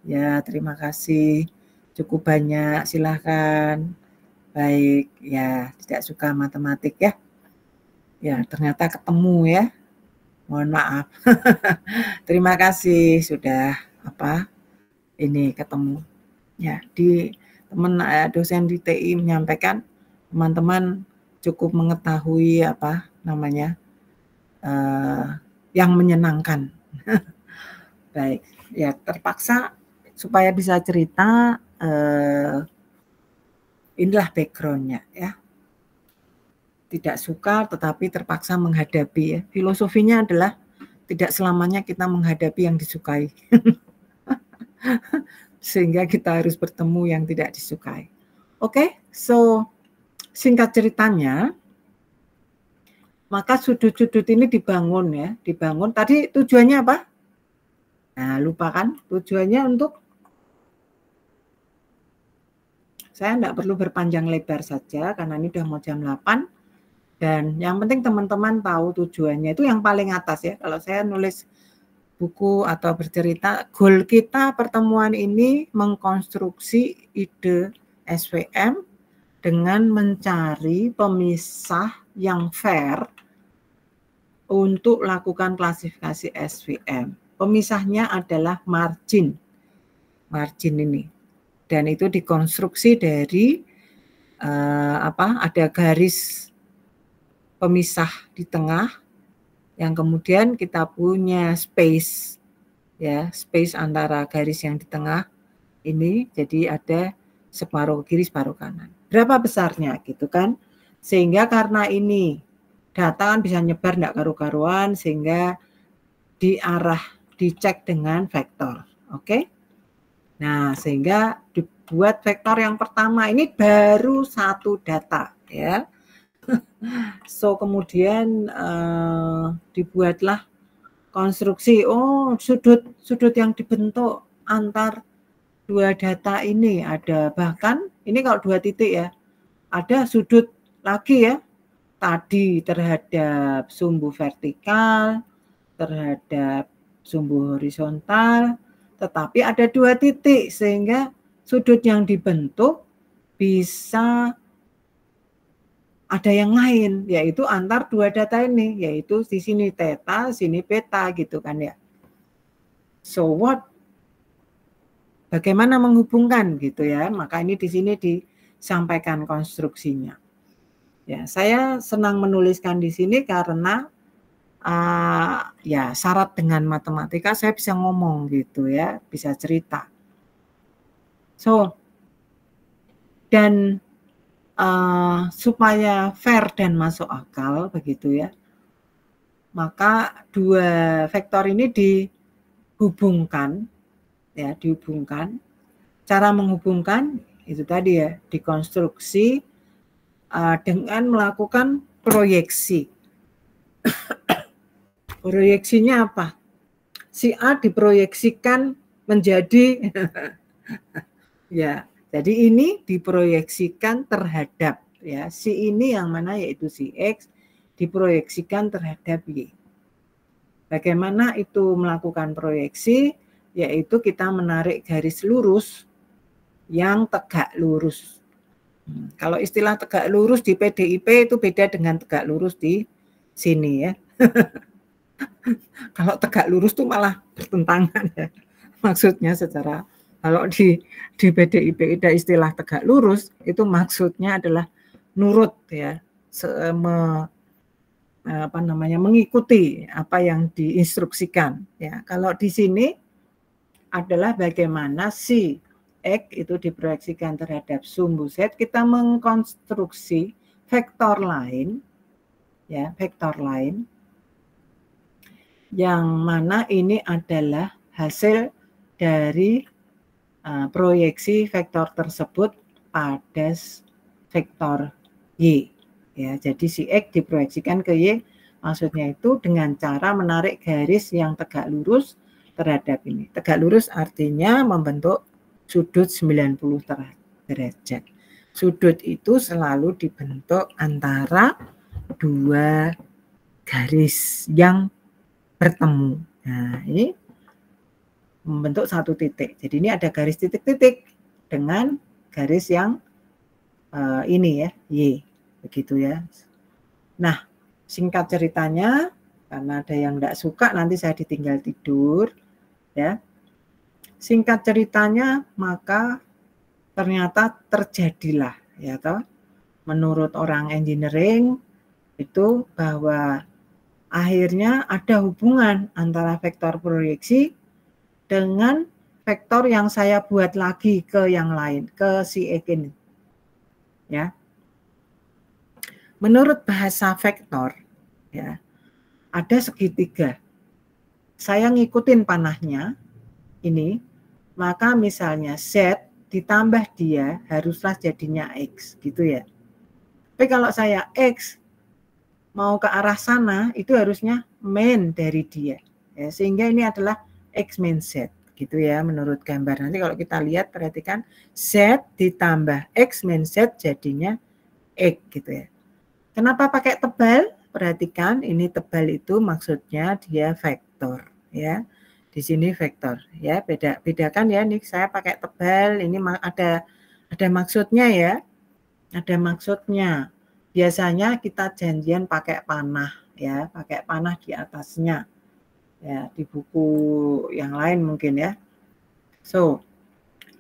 Speaker 1: Ya, terima kasih. Cukup banyak, silahkan. Baik, ya tidak suka matematik ya. Ya, ternyata ketemu ya. Mohon maaf. Terima kasih sudah ini ketemu. Ya, dosen di TI menyampaikan teman-teman cukup mengetahui yang menyenangkan. Baik, ya terpaksa supaya bisa cerita, inilah background-nya ya. Tidak suka tetapi terpaksa menghadapi ya. Filosofinya adalah tidak selamanya kita menghadapi yang disukai. Sehingga kita harus bertemu yang tidak disukai. Oke, so singkat ceritanya, maka sudut-sudut ini dibangun ya, dibangun. Tadi tujuannya apa? Nah, lupa kan? Tujuannya untuk saya enggak perlu berpanjang lebar saja karena ini udah mau jam 8 dan yang penting teman-teman tahu tujuannya itu yang paling atas ya. Kalau saya nulis buku atau bercerita, goal kita pertemuan ini mengkonstruksi ide SVM dengan mencari pemisah yang fair untuk lakukan klasifikasi SVM. Pemisahnya adalah margin ini. Dan itu dikonstruksi dari ada garis pemisah di tengah yang kemudian kita punya space ya, space antara garis yang di tengah ini, jadi ada separuh kiri separuh kanan. Berapa besarnya gitu kan? Sehingga karena ini data kan bisa nyebar enggak karu-karuan sehingga dicek dengan vektor. Oke? Nah, sehingga dibuat vektor yang pertama ini baru satu data ya. So kemudian dibuatlah konstruksi, oh sudut yang dibentuk antar dua data ini ada, bahkan ini kalau dua titik ya, ada sudut lagi ya, tadi terhadap sumbu vertikal, terhadap sumbu horizontal, tetapi ada dua titik sehingga sudut yang dibentuk bisa ada yang lain, yaitu antar dua data ini, yaitu di sini theta, sini beta gitu kan ya. So what? Bagaimana menghubungkan gitu ya? Maka ini di sini disampaikan konstruksinya. Ya, saya senang menuliskan di sini karena ya syarat dengan matematika saya bisa ngomong gitu ya, bisa cerita. So dan supaya fair dan masuk akal begitu ya, maka dua vektor ini dihubungkan ya, dihubungkan. Cara menghubungkan itu tadi ya, dikonstruksi dengan melakukan proyeksi. Proyeksinya apa? Si A diproyeksikan menjadi ya, jadi ini diproyeksikan terhadap ya, si ini yang mana yaitu si X diproyeksikan terhadap Y. Bagaimana itu melakukan proyeksi? Yaitu kita menarik garis lurus yang tegak lurus. Kalau istilah tegak lurus di PDIP itu beda dengan tegak lurus di sini ya. Kalau tegak lurus itu malah bertentangan ya. Maksudnya secara, kalau di PDIP ada istilah tegak lurus, itu maksudnya adalah nurut ya, mengikuti apa yang diinstruksikan ya. Kalau di sini adalah bagaimana si X itu diproyeksikan terhadap sumbu Z, kita mengkonstruksi vektor lain ya, vektor lain yang mana ini adalah hasil dari proyeksi vektor tersebut pada vektor Y ya. Jadi si X diproyeksikan ke Y, maksudnya itu dengan cara menarik garis yang tegak lurus terhadap ini. Tegak lurus artinya membentuk sudut 90 derajat. Sudut itu selalu dibentuk antara dua garis yang bertemu. Nah, ini membentuk satu titik. Jadi ini ada garis titik-titik dengan garis yang ini ya, Y. Begitu ya. Nah, singkat ceritanya, karena ada yang enggak suka nanti saya ditinggal tidur ya. Singkat ceritanya, maka ternyata terjadilah ya toh, menurut orang engineering itu bahwa akhirnya ada hubungan antara vektor proyeksi dengan vektor yang saya buat lagi ke yang lain, ke si X ini. Ya. Menurut bahasa vektor, ya, ada segitiga. Saya ngikutin panahnya ini, maka misalnya Z ditambah dia haruslah jadinya X, gitu ya. Tapi kalau saya X mau ke arah sana, itu harusnya main dari dia. Ya, sehingga ini adalah X main Z, gitu ya, menurut gambar. Nanti kalau kita lihat, perhatikan Z ditambah X main Z jadinya X, gitu ya. Kenapa pakai tebal? Perhatikan, ini tebal itu maksudnya dia vektor, ya. Di sini vektor, ya. Bedakan ya, nih saya pakai tebal, ini ada maksudnya ya. Ada maksudnya. Biasanya kita janjian pakai panah, ya, pakai panah di atasnya. Ya, di buku yang lain mungkin ya. So,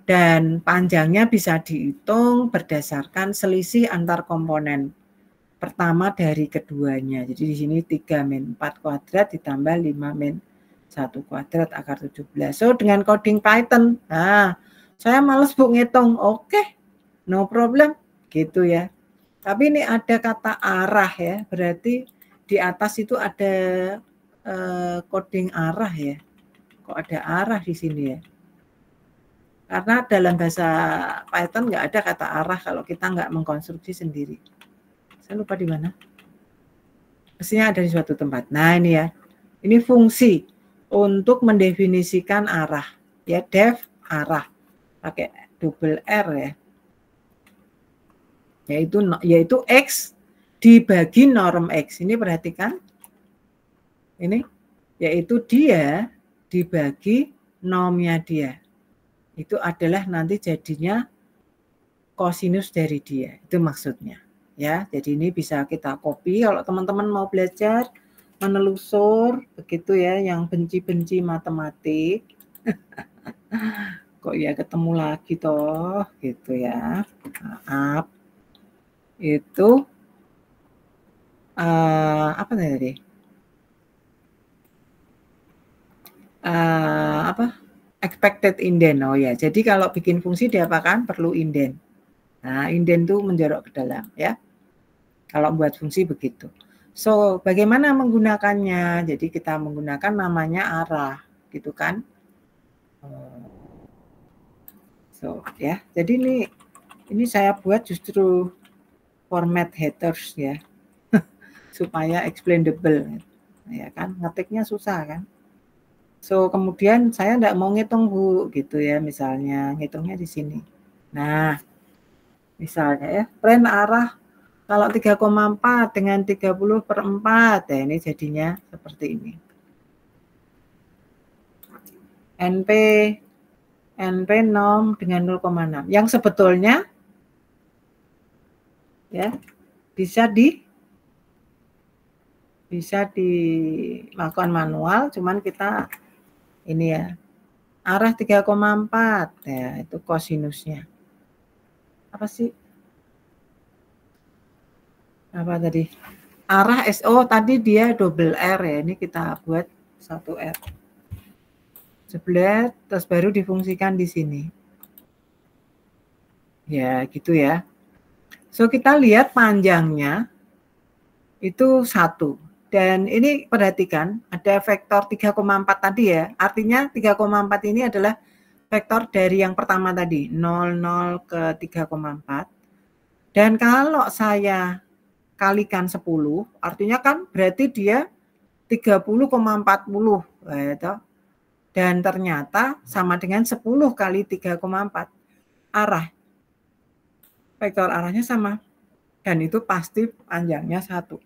Speaker 1: dan panjangnya bisa dihitung berdasarkan selisih antar komponen pertama dari keduanya. Jadi di sini 3 min 4 kuadrat ditambah 5 min 1 kuadrat akar 17. So, dengan coding Python, nah, saya males Bu ngitung. Oke, no problem, gitu ya. Tapi ini ada kata arah ya, berarti di atas itu ada coding arah ya. Kok ada arah di sini ya? Karena dalam bahasa Python nggak ada kata arah kalau kita nggak mengkonstruksi sendiri. Saya lupa di mana. Mestinya ada di suatu tempat. Nah ini ya, ini fungsi untuk mendefinisikan arah. Ya, def arah. Pakai double R ya. Yaitu X dibagi norm X. Ini perhatikan. Ini yaitu dia dibagi normnya dia. Itu adalah nanti jadinya kosinus dari dia. Itu maksudnya. Ya, jadi ini bisa kita copy kalau teman-teman mau belajar menelusur begitu ya, yang benci-benci matematik. Kok ya ketemu lagi toh, gitu ya. Maaf. Itu apa tadi? Expected indent. Oh ya, jadi kalau bikin fungsi diapakan? Perlu indent. Nah, indent itu menjorok ke dalam ya. Kalau buat fungsi begitu. So, bagaimana menggunakannya? Jadi kita menggunakan namanya arah, gitu kan? So, ya. Jadi ini saya buat justru format headers ya. Supaya explainable. Ya kan? Ngetiknya susah kan? So, kemudian saya enggak mau ngitung Bu, gitu ya, misalnya ngitungnya di sini. Nah, misalnya ya, plan arah kalau 3,4 dengan 30/4, ya ini jadinya seperti ini. NP norm dengan 0,6. Yang sebetulnya ya bisa dilakukan manual, cuman kita ini ya, arah 3,4 ya, itu kosinusnya. Apa sih? Apa tadi? Arah SO tadi dia double R ya, ini kita buat 1R. Sebelah, terus baru difungsikan di sini. Ya, gitu ya. So, kita lihat panjangnya itu 1. Dan ini perhatikan, ada vektor 3,4 tadi ya. Artinya 3,4 ini adalah vektor dari yang pertama tadi, 00 ke 3,4. Dan kalau saya kalikan 10, artinya kan berarti dia 30,40. Dan ternyata sama dengan 10 kali 3,4. Arah. Vektor arahnya sama. Dan itu pasti panjangnya 1.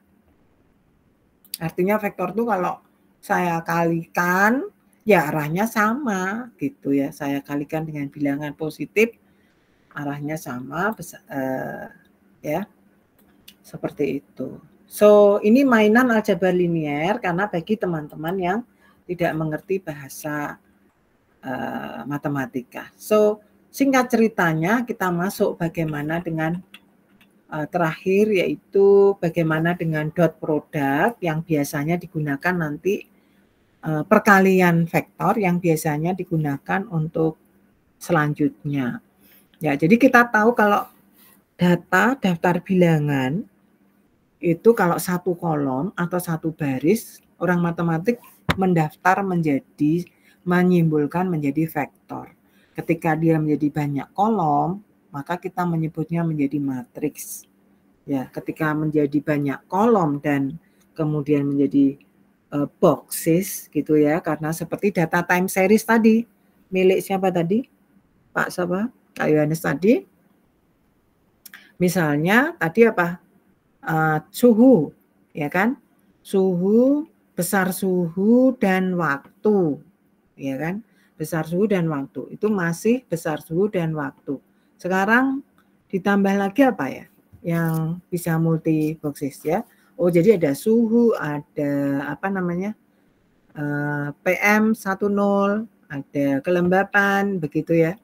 Speaker 1: Artinya vektor itu kalau saya kalikan, ya arahnya sama gitu ya. Saya kalikan dengan bilangan positif, arahnya sama, ya. Seperti itu. So, ini mainan aljabar linier karena bagi teman-teman yang tidak mengerti bahasa matematika. So, singkat ceritanya kita masuk bagaimana dengan terakhir, yaitu bagaimana dengan dot product yang biasanya digunakan nanti perkalian vektor yang biasanya digunakan untuk selanjutnya. Ya, jadi kita tahu kalau data daftar bilangan itu kalau satu kolom atau satu baris, orang matematik mendaftar menyimpulkan menjadi vektor. Ketika dia menjadi banyak kolom, maka kita menyebutnya menjadi matriks. Ya, ketika menjadi banyak kolom dan kemudian menjadi boxes gitu ya, karena seperti data time series tadi, milik siapa tadi? Pak siapa? Kak Yohanes tadi. Misalnya tadi apa? Suhu, ya kan? Suhu, besar suhu dan waktu, ya kan? Besar suhu dan waktu itu masih besar suhu dan waktu. Sekarang ditambah lagi apa ya? Yang bisa multi boxes ya. Oh, jadi ada suhu, ada apa namanya? PM10, ada kelembapan begitu ya.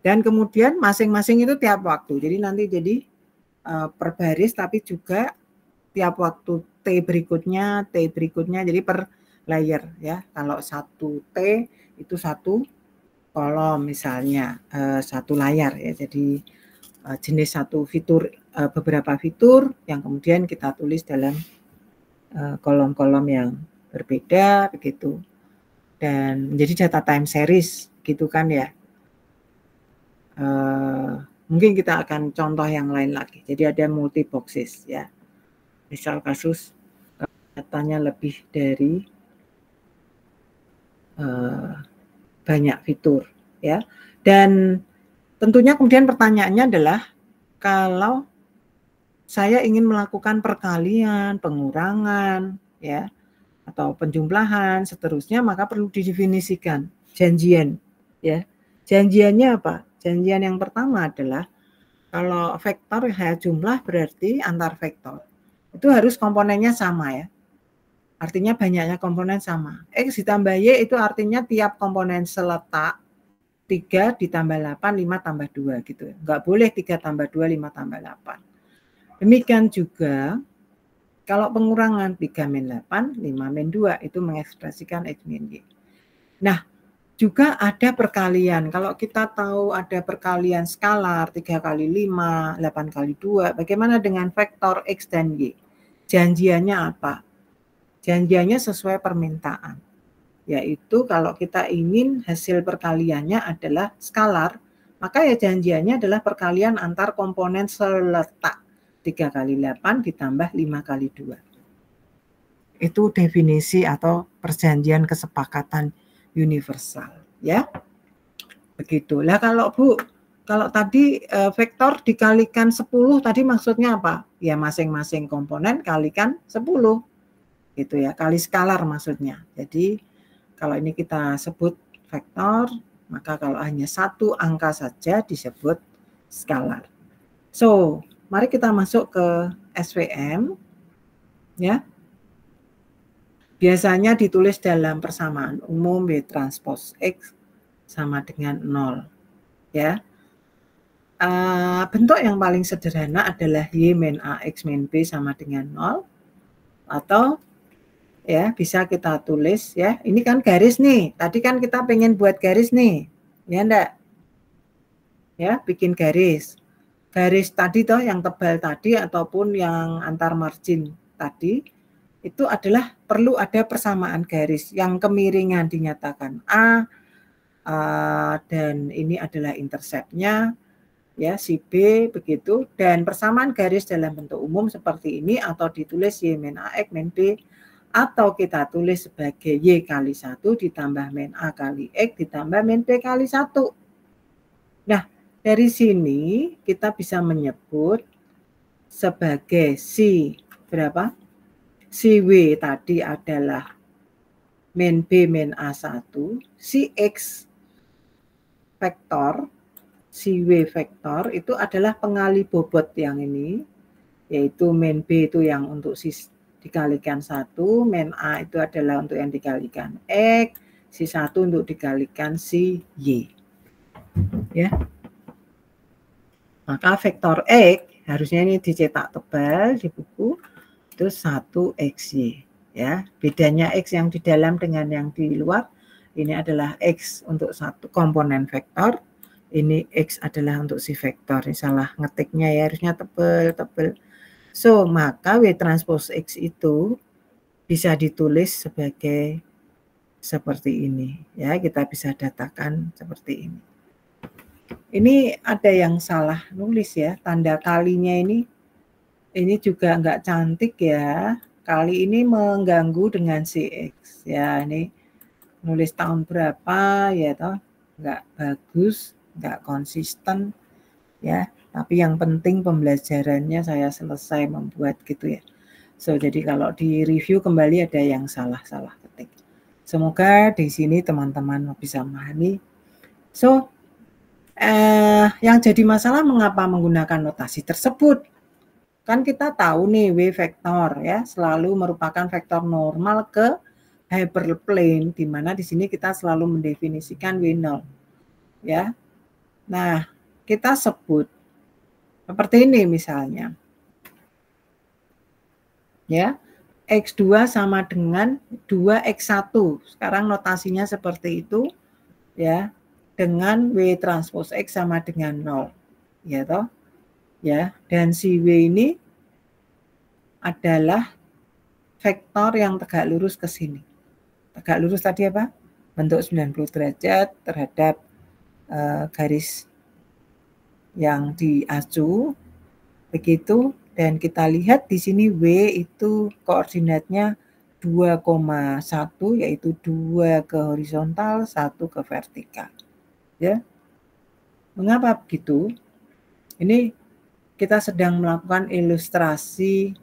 Speaker 1: Dan kemudian masing-masing itu tiap waktu. Jadi nanti jadi per baris tapi juga tiap waktu T berikutnya, jadi per layer ya. Kalau satu T itu satu kolom misalnya, satu layar ya. Jadi jenis satu fitur, beberapa fitur yang kemudian kita tulis dalam kolom-kolom yang berbeda begitu. Dan menjadi data time series gitu kan ya. Mungkin kita akan contoh yang lain lagi. Jadi ada multi boxes ya. Misal kasus datanya lebih dari banyak fitur ya. Dan tentunya kemudian pertanyaannya adalah kalau saya ingin melakukan perkalian, pengurangan ya atau penjumlahan seterusnya, maka perlu didefinisikan janjian ya. Janjiannya apa? Janjian yang pertama adalah kalau vektor jumlah berarti antar vektor itu harus komponennya sama ya. Artinya banyaknya komponen sama. X ditambah Y itu artinya tiap komponen seletak 3 ditambah 8, 5 tambah 2 gitu. Enggak boleh 3 tambah 2, 5 tambah 8. Demikian juga kalau pengurangan 3 min 8, 5 min 2 itu mengekspresikan X min Y. Nah, juga ada perkalian. Kalau kita tahu ada perkalian skalar 3 kali 5, 8 kali 2, bagaimana dengan vektor X dan Y? Janjiannya apa? Janjiannya sesuai permintaan. Yaitu kalau kita ingin hasil perkaliannya adalah skalar, maka ya janjiannya adalah perkalian antar komponen seletak. 3 kali 8 ditambah 5 kali 2. Itu definisi atau perjanjian kesepakatan universal ya. Begitulah kalau Bu, kalau tadi vektor dikalikan 10 tadi maksudnya apa? Ya masing-masing komponen kalikan 10 gitu ya, kali skalar maksudnya. Jadi kalau ini kita sebut vektor, maka kalau hanya satu angka saja disebut skalar. So, mari kita masuk ke SVM ya. Biasanya ditulis dalam persamaan umum B transpose X sama dengan 0. Ya. Bentuk yang paling sederhana adalah Y min A X min B sama dengan 0. Atau ya bisa kita tulis ya. Ini kan garis nih. Tadi kan kita pengen buat garis nih. Ya enggak? Ya, bikin garis. Garis tadi toh yang tebal tadi ataupun yang antar margin tadi itu adalah perlu ada persamaan garis yang kemiringan dinyatakan A, dan ini adalah interceptnya ya si B begitu, dan persamaan garis dalam bentuk umum seperti ini atau ditulis Y min A X min B atau kita tulis sebagai Y kali 1 ditambah min A kali X ditambah min B kali 1. Nah, dari sini kita bisa menyebut sebagai si berapa? Si W tadi adalah min B min A1, si X vektor, si W vektor itu adalah pengali bobot yang ini, yaitu min B itu yang untuk si dikalikan 1, min A itu adalah untuk yang dikalikan X, si 1 untuk dikalikan si Y. Ya. Maka vektor X harusnya ini dicetak tebal di buku, itu 1XY. ya. Bedanya X yang di dalam dengan yang di luar, ini adalah X untuk satu komponen vektor, ini X adalah untuk si vektor. Ini salah ngetiknya ya, harusnya tebel. So, maka W transpose X itu bisa ditulis sebagai seperti ini, ya. Kita bisa datakan seperti ini. Ini ada yang salah nulis ya, tanda kalinya ini juga nggak cantik ya. Kali ini mengganggu dengan si X ya. Ini nulis tahun berapa ya toh, nggak bagus, nggak konsisten ya. Tapi yang penting pembelajarannya saya selesai membuat gitu ya. So, jadi kalau di review kembali ada yang salah ketik. Semoga di sini teman-teman bisa memahami. So, yang jadi masalah mengapa menggunakan notasi tersebut? Kan kita tahu nih W vektor ya selalu merupakan vektor normal ke hyperplane, di mana di sini kita selalu mendefinisikan W0 ya. Nah, kita sebut seperti ini misalnya. Ya. X2 sama dengan 2X1. Sekarang notasinya seperti itu ya. Dengan W transpose X sama dengan 0. Ya toh? Ya, dan si W ini adalah vektor yang tegak lurus ke sini. Tegak lurus tadi apa? Bentuk 90 derajat terhadap garis yang diacu. Begitu, dan kita lihat di sini W itu koordinatnya 2,1 yaitu 2 ke horizontal, 1 ke vertikal. Ya. Mengapa begitu? Ini kita sedang melakukan ilustrasi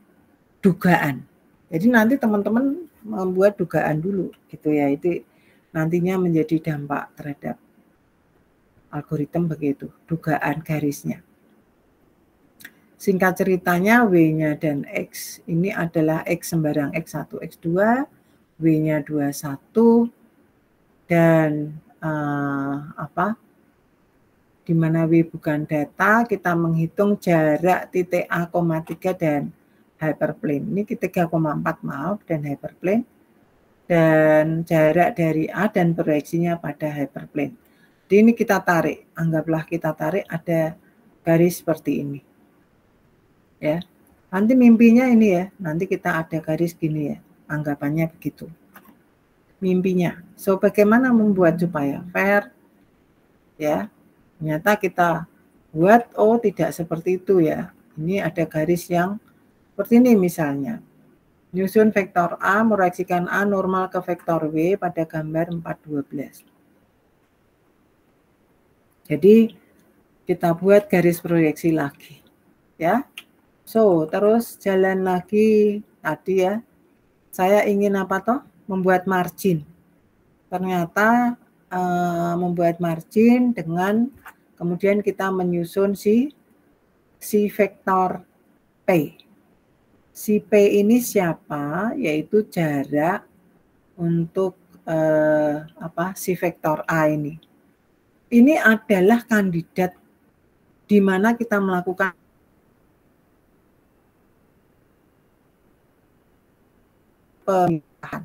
Speaker 1: dugaan. Jadi nanti teman-teman membuat dugaan dulu gitu ya. Itu nantinya menjadi dampak terhadap algoritma begitu, dugaan garisnya. Singkat ceritanya W-nya dan X ini adalah X sembarang X1, X2, W-nya 21 dan di mana W bukan data, kita menghitung jarak titik A, 3 dan hyperplane. Ini 3,4 maaf dan hyperplane. Dan jarak dari A dan proyeksinya pada hyperplane. Jadi ini kita tarik, anggaplah kita tarik ada garis seperti ini. Ya. Nanti mimpinya ini ya, nanti kita ada garis gini ya, anggapannya begitu. Mimpinya. So, bagaimana membuat supaya fair? Ya. Ternyata kita buat, oh tidak seperti itu ya. Ini ada garis yang seperti ini misalnya. Nyusun vektor A, meroyeksikan A normal ke vektor W pada gambar 412. Jadi kita buat garis proyeksi lagi. Ya. So, terus jalan lagi tadi ya. Saya ingin apa toh? Membuat margin. Ternyata membuat margin dengan kemudian kita menyusun si vektor P. Si P ini siapa? Yaitu jarak untuk si vektor A ini. Ini adalah kandidat di mana kita melakukan pemilahan.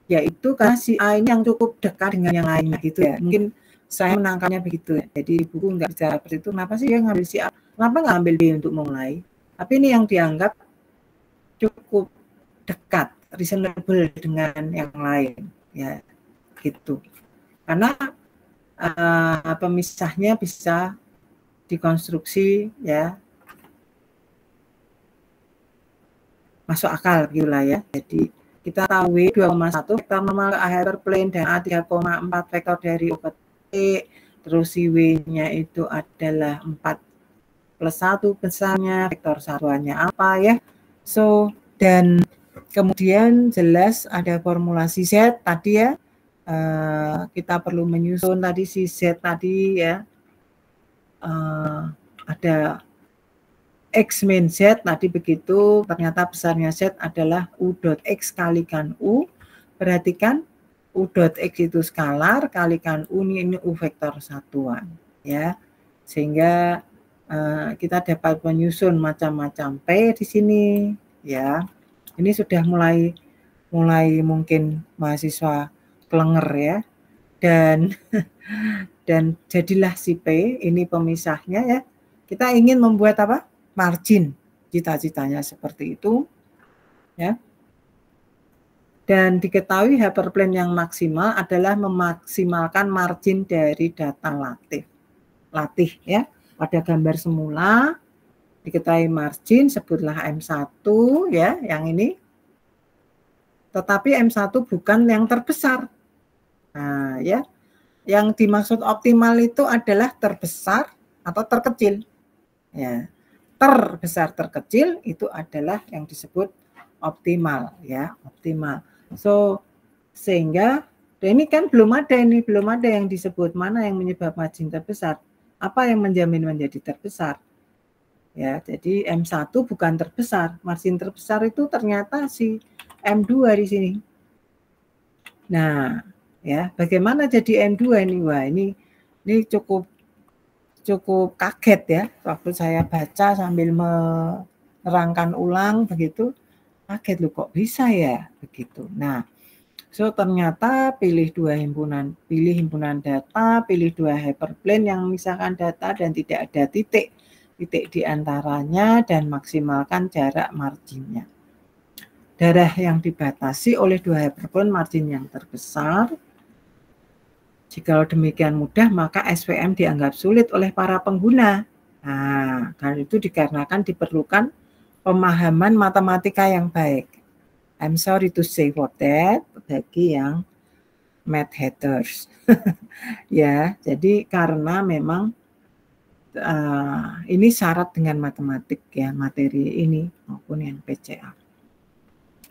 Speaker 1: Yaitu karena si A ini yang cukup dekat dengan yang lainnya gitu ya. Mungkin saya menangkapnya begitu ya. Jadi buku nggak bicara seperti itu. Kenapa sih dia ngambil si A? Kenapa nggak ambil B untuk memulai? Tapi ini yang dianggap cukup dekat, reasonable dengan yang lain ya gitu. Karena pemisahnya bisa dikonstruksi ya masuk akal gitulah ya. Jadi kita tahu W 2,1 vektor normal ke hyperplane dan A 3,4 vektor dari O ke T, terus si W-nya itu adalah 4 plus 1 besarnya, vektor satuannya apa ya. So, dan kemudian jelas ada formulasi Z tadi ya, kita perlu menyusun tadi si Z tadi ya, ada X min Z tadi begitu, ternyata besarnya Z adalah U dot X kalikan U, perhatikan U dot X itu skalar, kalikan U ini U vektor satuan ya, sehingga kita dapat menyusun macam-macam P di sini ya. Ini sudah mulai mulai mungkin mahasiswa kelenger ya, dan jadilah si P, ini pemisahnya ya. Kita ingin membuat apa? Margin, cita-citanya seperti itu ya. Dan diketahui hyperplane yang maksimal adalah memaksimalkan margin dari data latih ya. Pada gambar semula diketahui margin, sebutlah M1 ya, yang ini. Tetapi M1 bukan yang terbesar. Nah, ya. Yang dimaksud optimal itu adalah terbesar atau terkecil. Ya. Terbesar terkecil itu adalah yang disebut optimal ya, optimal. So sehingga ini kan belum ada yang disebut mana yang menyebab margin terbesar, apa yang menjamin menjadi terbesar. Ya, jadi M1 bukan terbesar, margin terbesar itu ternyata si M2 di sini. Nah, ya, bagaimana jadi M2 ini? Wah, ini cukup kaget ya, waktu saya baca sambil menerangkan ulang begitu, kaget loh kok bisa ya begitu. Nah, so ternyata pilih himpunan data, pilih 2 hyperplane yang memisahkan data dan tidak ada titik di antaranya dan maksimalkan jarak marginnya. Daerah yang dibatasi oleh 2 hyperplane margin yang terbesar. Jika demikian mudah, maka SVM dianggap sulit oleh para pengguna. Nah, karena itu dikarenakan diperlukan pemahaman matematika yang baik. I'm sorry to say for that, bagi yang math haters. Ya, jadi karena memang ini syarat dengan matematik ya, materi ini maupun yang PCA.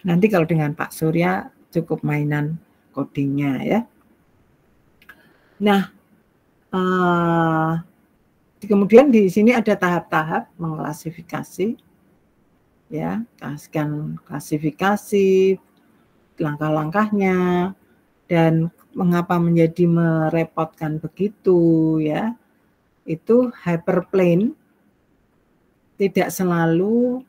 Speaker 1: Nanti kalau dengan Pak Surya cukup mainan codingnya ya. Nah, kemudian di sini ada tahap-tahap mengklasifikasi, ya, kasihkan klasifikasi, langkah-langkahnya, dan mengapa menjadi merepotkan begitu, ya. Itu hyperplane tidak selalu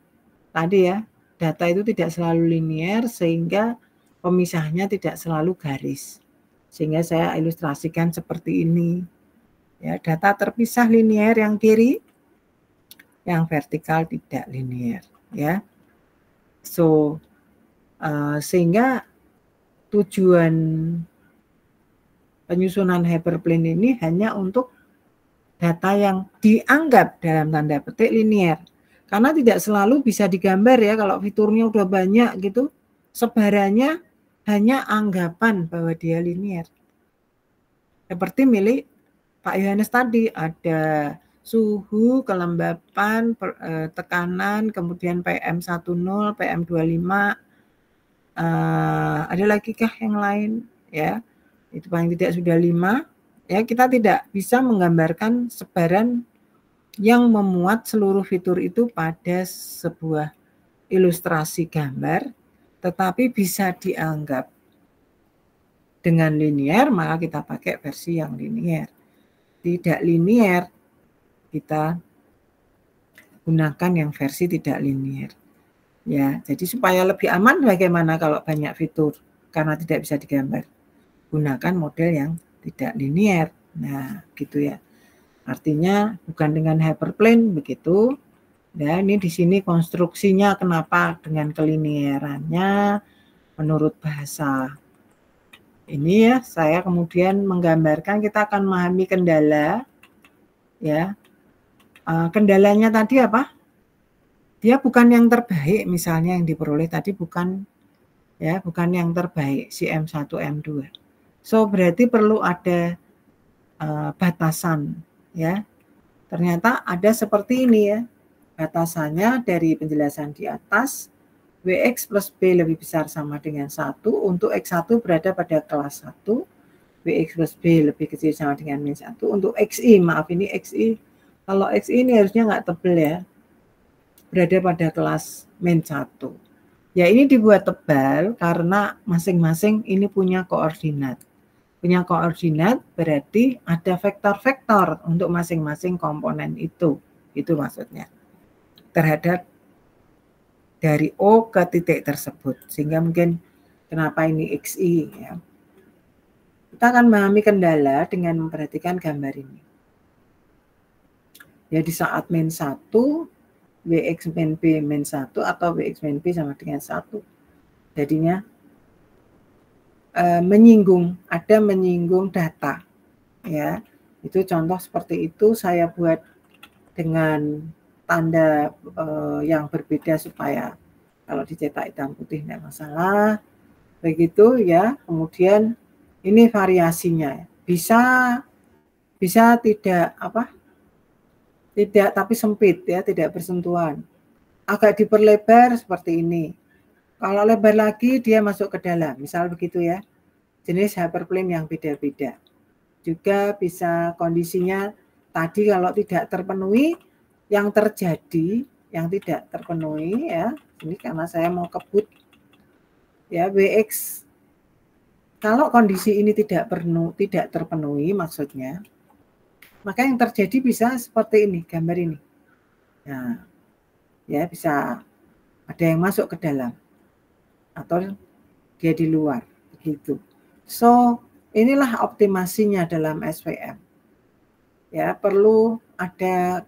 Speaker 1: tadi ya, data itu tidak selalu linear sehingga pemisahnya tidak selalu garis. Sehingga saya ilustrasikan seperti ini. Ya, data terpisah linear yang kiri, yang vertikal tidak linear, ya. So sehingga tujuan penyusunan hyperplane ini hanya untuk data yang dianggap dalam tanda petik linear. Karena tidak selalu bisa digambar ya, kalau fiturnya udah banyak gitu, sebarannya hanya anggapan bahwa dia linear. Seperti milik Pak Yohanes tadi, ada suhu, kelembapan, tekanan, kemudian PM10, PM25, ada lagi kah yang lain ya, itu paling tidak sudah 5 ya. Kita tidak bisa menggambarkan sebaran yang memuat seluruh fitur itu pada sebuah ilustrasi gambar, tetapi bisa dianggap dengan linear, maka kita pakai versi yang linear. Tidak linear, kita gunakan yang versi tidak linear. Ya, jadi supaya lebih aman bagaimana kalau banyak fitur karena tidak bisa digambar. Gunakan model yang tidak linear. Nah, gitu ya. Artinya bukan dengan hyperplane begitu. Nah, ini di sini konstruksinya kenapa dengan kelinearannya menurut bahasa. Ini ya, saya kemudian menggambarkan, kita akan memahami kendala. Ya, kendalanya tadi apa? Dia bukan yang terbaik, misalnya yang diperoleh tadi bukan yang terbaik si M1 M2. So berarti perlu ada batasan ya. Ternyata ada seperti ini ya. Batasannya dari penjelasan di atas, Wx plus B lebih besar sama dengan 1 untuk X1 berada pada kelas 1, Wx plus B lebih kecil sama dengan min 1 untuk Xi, maaf ini Xi, kalau Xi ini harusnya nggak tebel ya, berada pada kelas min 1. Ya, ini dibuat tebal karena masing-masing ini punya koordinat. Punya koordinat berarti ada vektor-vektor untuk masing-masing komponen itu. Itu maksudnya. Terhadap dari O ke titik tersebut. Sehingga mungkin Kenapa ini XI ya? Kita akan memahami kendala dengan memperhatikan gambar ini. Ya di saat min 1, Wx min B min 1 atau Wx min B sama dengan 1. Jadinya ada menyinggung data. Ya, itu contoh seperti itu saya buat dengan tanda yang berbeda supaya kalau dicetak hitam putih tidak masalah. Begitu ya. Kemudian ini variasinya. Bisa tidak tidak tapi sempit ya, tidak bersentuhan. Agak diperlebar seperti ini. Kalau lebar lagi dia masuk ke dalam, misal begitu ya. Jenis hyperplane yang beda-beda. Juga bisa kondisinya tadi kalau tidak terpenuhi, yang terjadi yang tidak terpenuhi ya. Ini karena saya mau kebut ya Wx. Kalau kondisi ini tidak terpenuhi maksudnya, maka yang terjadi bisa seperti ini, gambar ini. Nah, ya bisa ada yang masuk ke dalam atau dia di luar, begitu. So, inilah optimasinya dalam SVM. Ya, perlu ada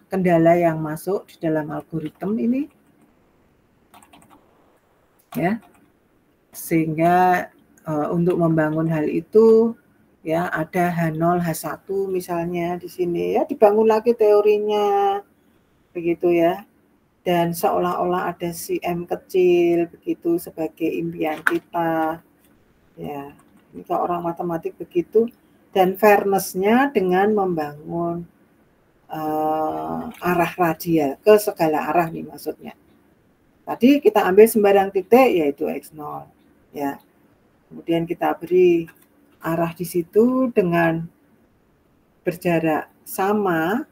Speaker 1: kendala yang masuk di dalam algoritma ini, ya, sehingga untuk membangun hal itu ya ada H0 H1 misalnya di sini ya dibangun lagi teorinya begitu ya, dan seolah-olah ada si M kecil begitu sebagai impian kita ya. Ini kalau orang matematik begitu, dan fairness-nya dengan membangun arah radial ke segala arah nih maksudnya. Tadi kita ambil sembarang titik yaitu X0 ya. Kemudian kita beri arah di situ dengan berjarak sama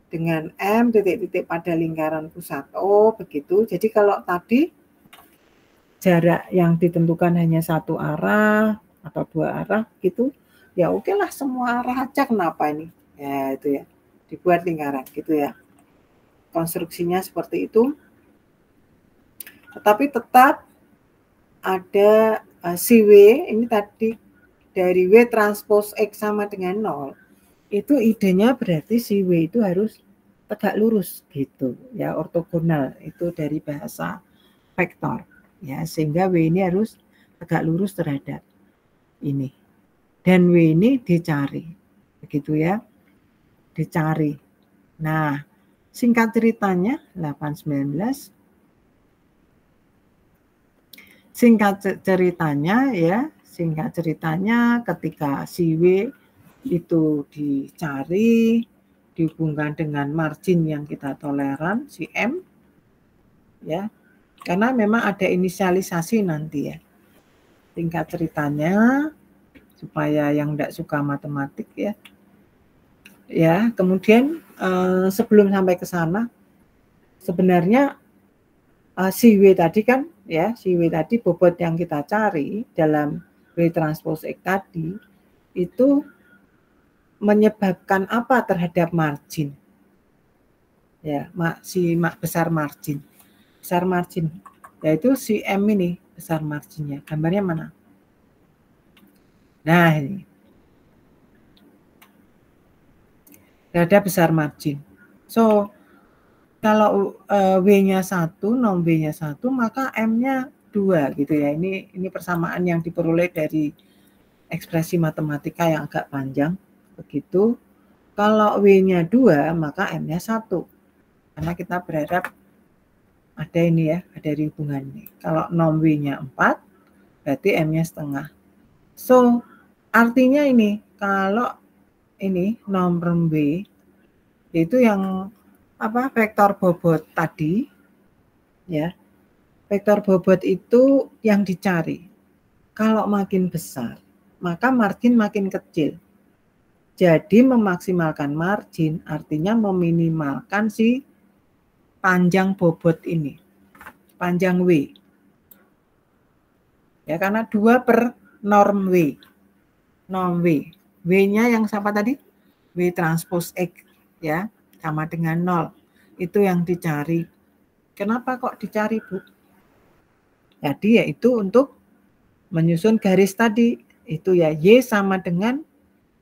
Speaker 1: dengan M titik-titik pada lingkaran pusat O begitu. Jadi kalau tadi jarak yang ditentukan hanya satu arah atau dua arah gitu, ya oke lah semua arah aja, kenapa ini? Ya itu ya, dibuat lingkaran gitu ya. Konstruksinya seperti itu. Tetapi tetap ada si W, ini tadi dari W transpose X sama dengan 0, itu idenya berarti si W itu harus tegak lurus gitu ya, ortogonal, itu dari bahasa vektor ya, sehingga W ini harus tegak lurus terhadap ini, dan W ini dicari begitu ya, dicari. Nah, singkat ceritanya 819, singkat ceritanya ketika si W itu dicari dihubungkan dengan margin yang kita toleran si M ya, karena memang ada inisialisasi nanti ya. Singkat ceritanya supaya yang tidak suka matematik ya. Ya, kemudian sebelum sampai ke sana sebenarnya si W tadi kan ya, si W tadi bobot yang kita cari dalam W transpose X tadi itu menyebabkan apa terhadap margin? Ya, besar margin. Besar margin yaitu si M ini besar marginnya. Gambarnya mana? Nah, ini. Terhadap besar margin. So, kalau W-nya 1, non W-nya 1, maka M-nya 2 gitu ya. Ini persamaan yang diperoleh dari ekspresi matematika yang agak panjang begitu. Kalau W-nya 2, maka M-nya 1. Karena kita berharap ada ini ya, ada hubungan ini. Kalau non W-nya 4, berarti M-nya setengah. So, artinya ini, kalau ini norm W, yaitu yang vektor bobot tadi, ya, vektor bobot itu yang dicari. Kalau makin besar, maka margin makin kecil. Jadi memaksimalkan margin artinya meminimalkan si panjang bobot ini, panjang W. Ya, karena 2 per norm W. Norm W. W-nya yang siapa tadi? W transpose X ya, sama dengan 0. Itu yang dicari. Kenapa kok dicari, Bu? Jadi yaitu untuk menyusun garis tadi, itu ya Y sama dengan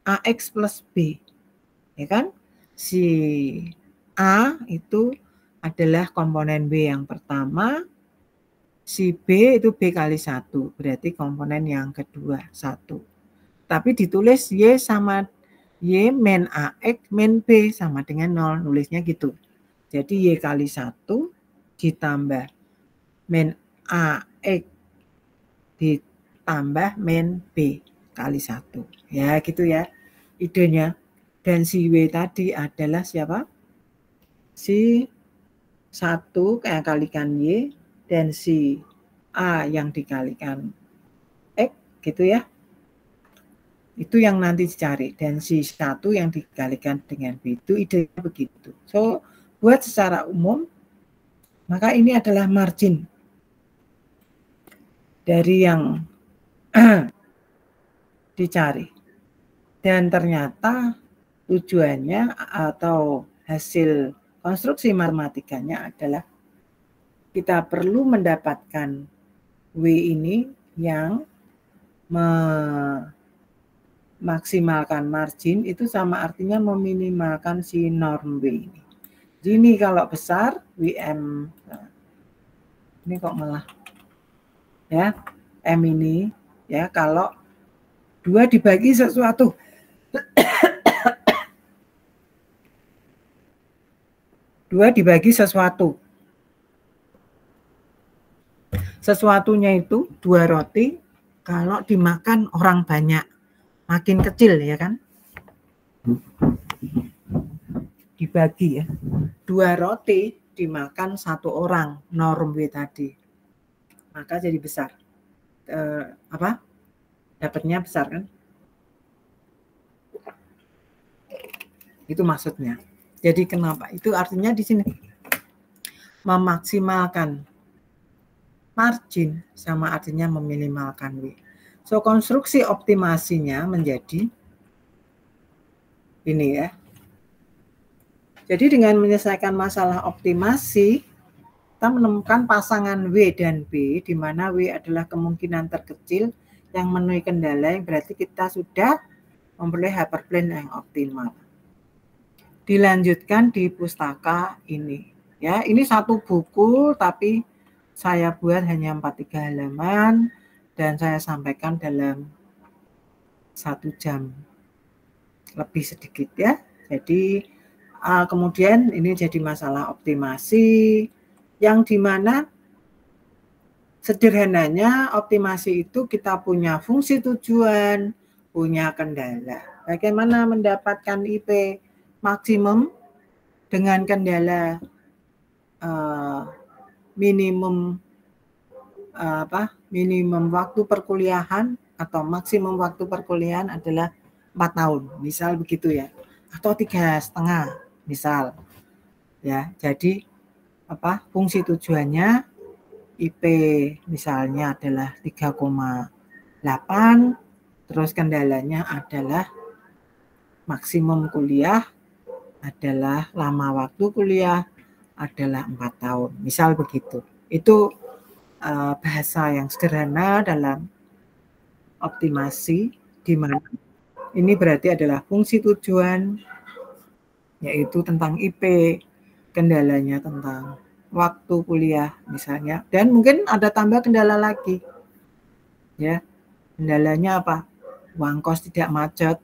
Speaker 1: AX plus B. Ya kan? Si A itu adalah komponen B yang pertama, si B itu B kali 1, berarti komponen yang kedua, 1. Tapi ditulis Y sama Y min AX min B sama dengan 0, nulisnya gitu. Jadi Y kali 1 ditambah min AX ditambah min B kali 1. Ya gitu ya idenya. Dan si W tadi adalah siapa? Si 1 kayak kalikan Y dan si A yang dikalikan X gitu ya. Itu yang nanti dicari. Dan si 1 yang dikalikan dengan B itu idenya begitu. So buat secara umum maka ini adalah margin dari yang dicari. Dan ternyata tujuannya atau hasil konstruksi matematikanya adalah kita perlu mendapatkan W ini yang memaksimalkan margin itu sama artinya meminimalkan si norm W ini. Jadi ini kalau besar WM, ini kok malah ya M ini ya kalau 2 dibagi sesuatu sesuatunya itu 2 roti kalau dimakan orang banyak makin kecil ya kan, dibagi ya 2 roti dimakan 1 orang norm W tadi maka jadi besar dapatnya besar kan, itu maksudnya. Jadi kenapa itu artinya di sini memaksimalkan margin sama artinya meminimalkan W. So konstruksi optimasinya menjadi ini ya. Jadi dengan menyelesaikan masalah optimasi, kita menemukan pasangan W dan B, di mana W adalah kemungkinan terkecil yang memenuhi kendala, yang berarti kita sudah memperoleh hyperplane yang optimal. Dilanjutkan di pustaka ini. Ya, ini satu buku, tapi saya buat hanya 43 halaman, dan saya sampaikan dalam 1 jam lebih sedikit ya. Jadi kemudian ini jadi masalah optimasi yang dimana sederhananya optimasi itu kita punya fungsi tujuan, punya kendala. Bagaimana mendapatkan IP maksimum dengan kendala minimum waktu perkuliahan atau maksimum waktu perkuliahan adalah 4 tahun, misal begitu ya, atau 3,5 misal ya. Jadi fungsi tujuannya IP misalnya adalah 3,8, terus kendalanya adalah maksimum kuliah adalah lama waktu kuliah adalah 4 tahun, misal begitu. Itu bahasa yang sederhana dalam optimasi, di mana ini berarti adalah fungsi tujuan, yaitu tentang IP, kendalanya tentang waktu kuliah misalnya, dan mungkin ada tambah kendala lagi ya. Kendalanya apa? Uang kos tidak macet,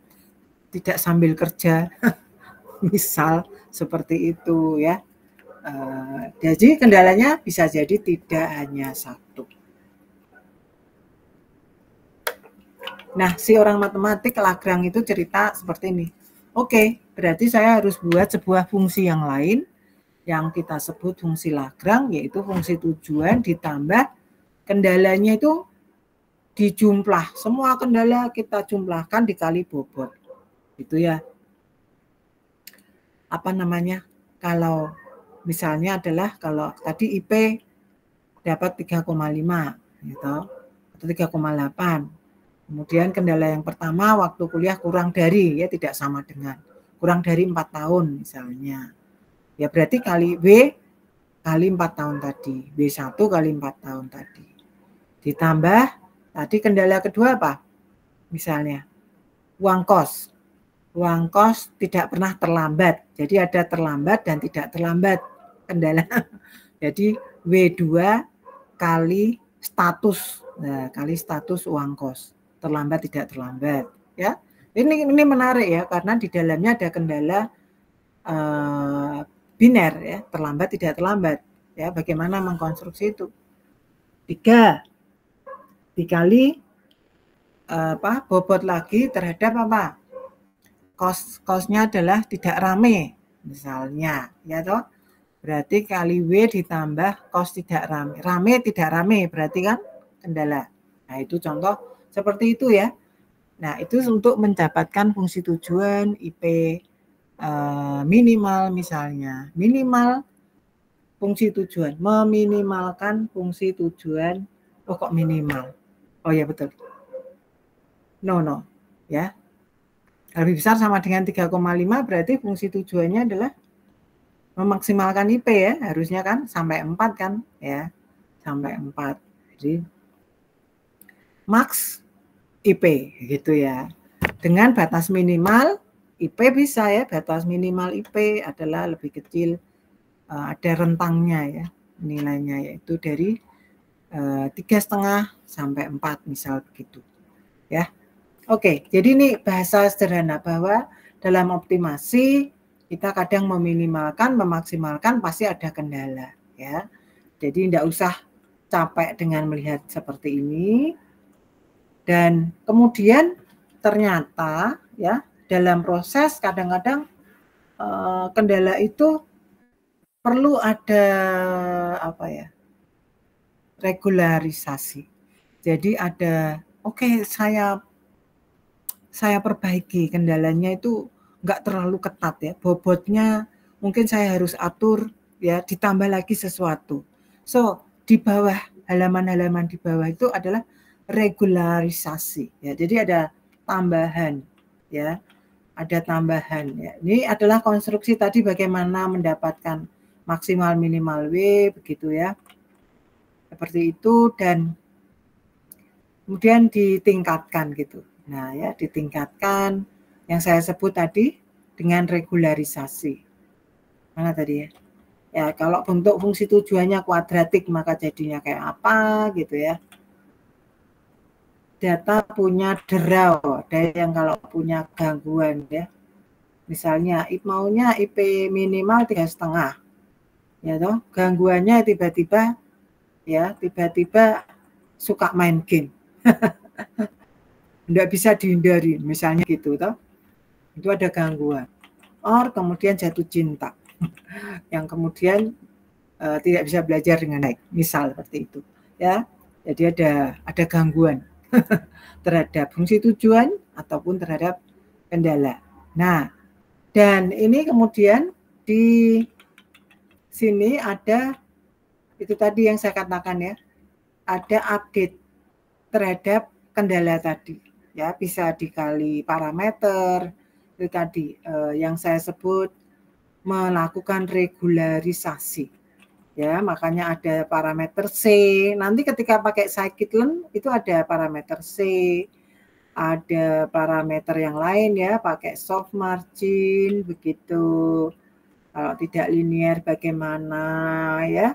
Speaker 1: tidak sambil kerja misal seperti itu ya. Jadi kendalanya bisa jadi tidak hanya satu. Nah, si orang matematik Lagrange itu cerita seperti ini. Oke, berarti saya harus buat sebuah fungsi yang lain yang kita sebut fungsi Lagrange, yaitu fungsi tujuan ditambah kendalanya itu dijumlah. Semua kendala kita jumlahkan dikali bobot. Itu ya. Kalau misalnya adalah kalau tadi IP dapat 3,5 gitu, atau 3,8. Kemudian kendala yang pertama waktu kuliah kurang dari, ya tidak sama dengan, kurang dari 4 tahun misalnya. Ya berarti kali W kali 4 tahun tadi, W1 kali 4 tahun tadi. Ditambah tadi kendala kedua apa? Misalnya uang kos. Uang kos tidak pernah terlambat. Jadi ada terlambat dan tidak terlambat kendala. Jadi W2 kali status. Nah, kali status uang kos. Terlambat tidak terlambat, ya. Ini menarik ya, karena di dalamnya ada kendala biner ya, terlambat tidak terlambat. Ya, bagaimana mengkonstruksi itu? 3 dikali bobot lagi terhadap apa? Kosnya adalah tidak rame, misalnya, ya toh. Berarti kali W ditambah kos tidak rame. Rame tidak rame berarti kan kendala. Nah, itu contoh seperti itu ya. Nah, itu untuk mendapatkan fungsi tujuan IP minimal misalnya. Minimal fungsi tujuan, meminimalkan fungsi tujuan. Oh, kok minimal? Oh ya betul. No, ya. Lebih besar sama dengan 3,5 berarti fungsi tujuannya adalah memaksimalkan IP ya, harusnya kan sampai 4 kan ya. Sampai 4. Jadi max IP gitu ya. Dengan batas minimal IP bisa ya, batas minimal IP adalah lebih kecil, ada rentangnya ya nilainya, yaitu dari 3,5 sampai 4 misal begitu ya. Oke, jadi ini bahasa sederhana bahwa dalam optimasi kita kadang meminimalkan, memaksimalkan pasti ada kendala ya. Jadi tidak usah capek dengan melihat seperti ini. Dan kemudian ternyata ya dalam proses kadang-kadang kendala itu perlu ada apa ya, regularisasi. Jadi ada oke, saya perbaiki kendalanya itu nggak terlalu ketat ya, bobotnya mungkin saya harus atur ya, ditambah lagi sesuatu. So di bawah halaman-halaman di bawah itu adalah regularisasi ya, jadi ada tambahan ya, ada tambahan ya. Ini adalah konstruksi tadi bagaimana mendapatkan maksimal minimal W begitu ya, seperti itu, dan kemudian ditingkatkan gitu. Nah ya, ditingkatkan yang saya sebut tadi dengan regularisasi. Mana tadi ya? Ya kalau bentuk fungsi tujuannya kuadratik maka jadinya kayak apa gitu ya. Data punya derau, ada yang kalau punya gangguan ya. Misalnya maunya IP minimal 3,5. Ya toh, gangguannya tiba-tiba suka main game. Nggak bisa dihindari, misalnya gitu toh. Itu ada gangguan. Or kemudian jatuh cinta. Yang kemudian tidak bisa belajar dengan baik, misal seperti itu. Ya. Jadi ada gangguan terhadap fungsi tujuan ataupun terhadap kendala. Nah, dan ini kemudian di sini ada itu tadi yang saya katakan ya, ada update terhadap kendala tadi ya, bisa dikali parameter itu tadi yang saya sebut melakukan regularisasi ya, makanya ada parameter C. Nanti ketika pakai scikit-learn itu ada parameter C, ada parameter yang lain ya, pakai soft margin begitu. Kalau tidak linear bagaimana ya.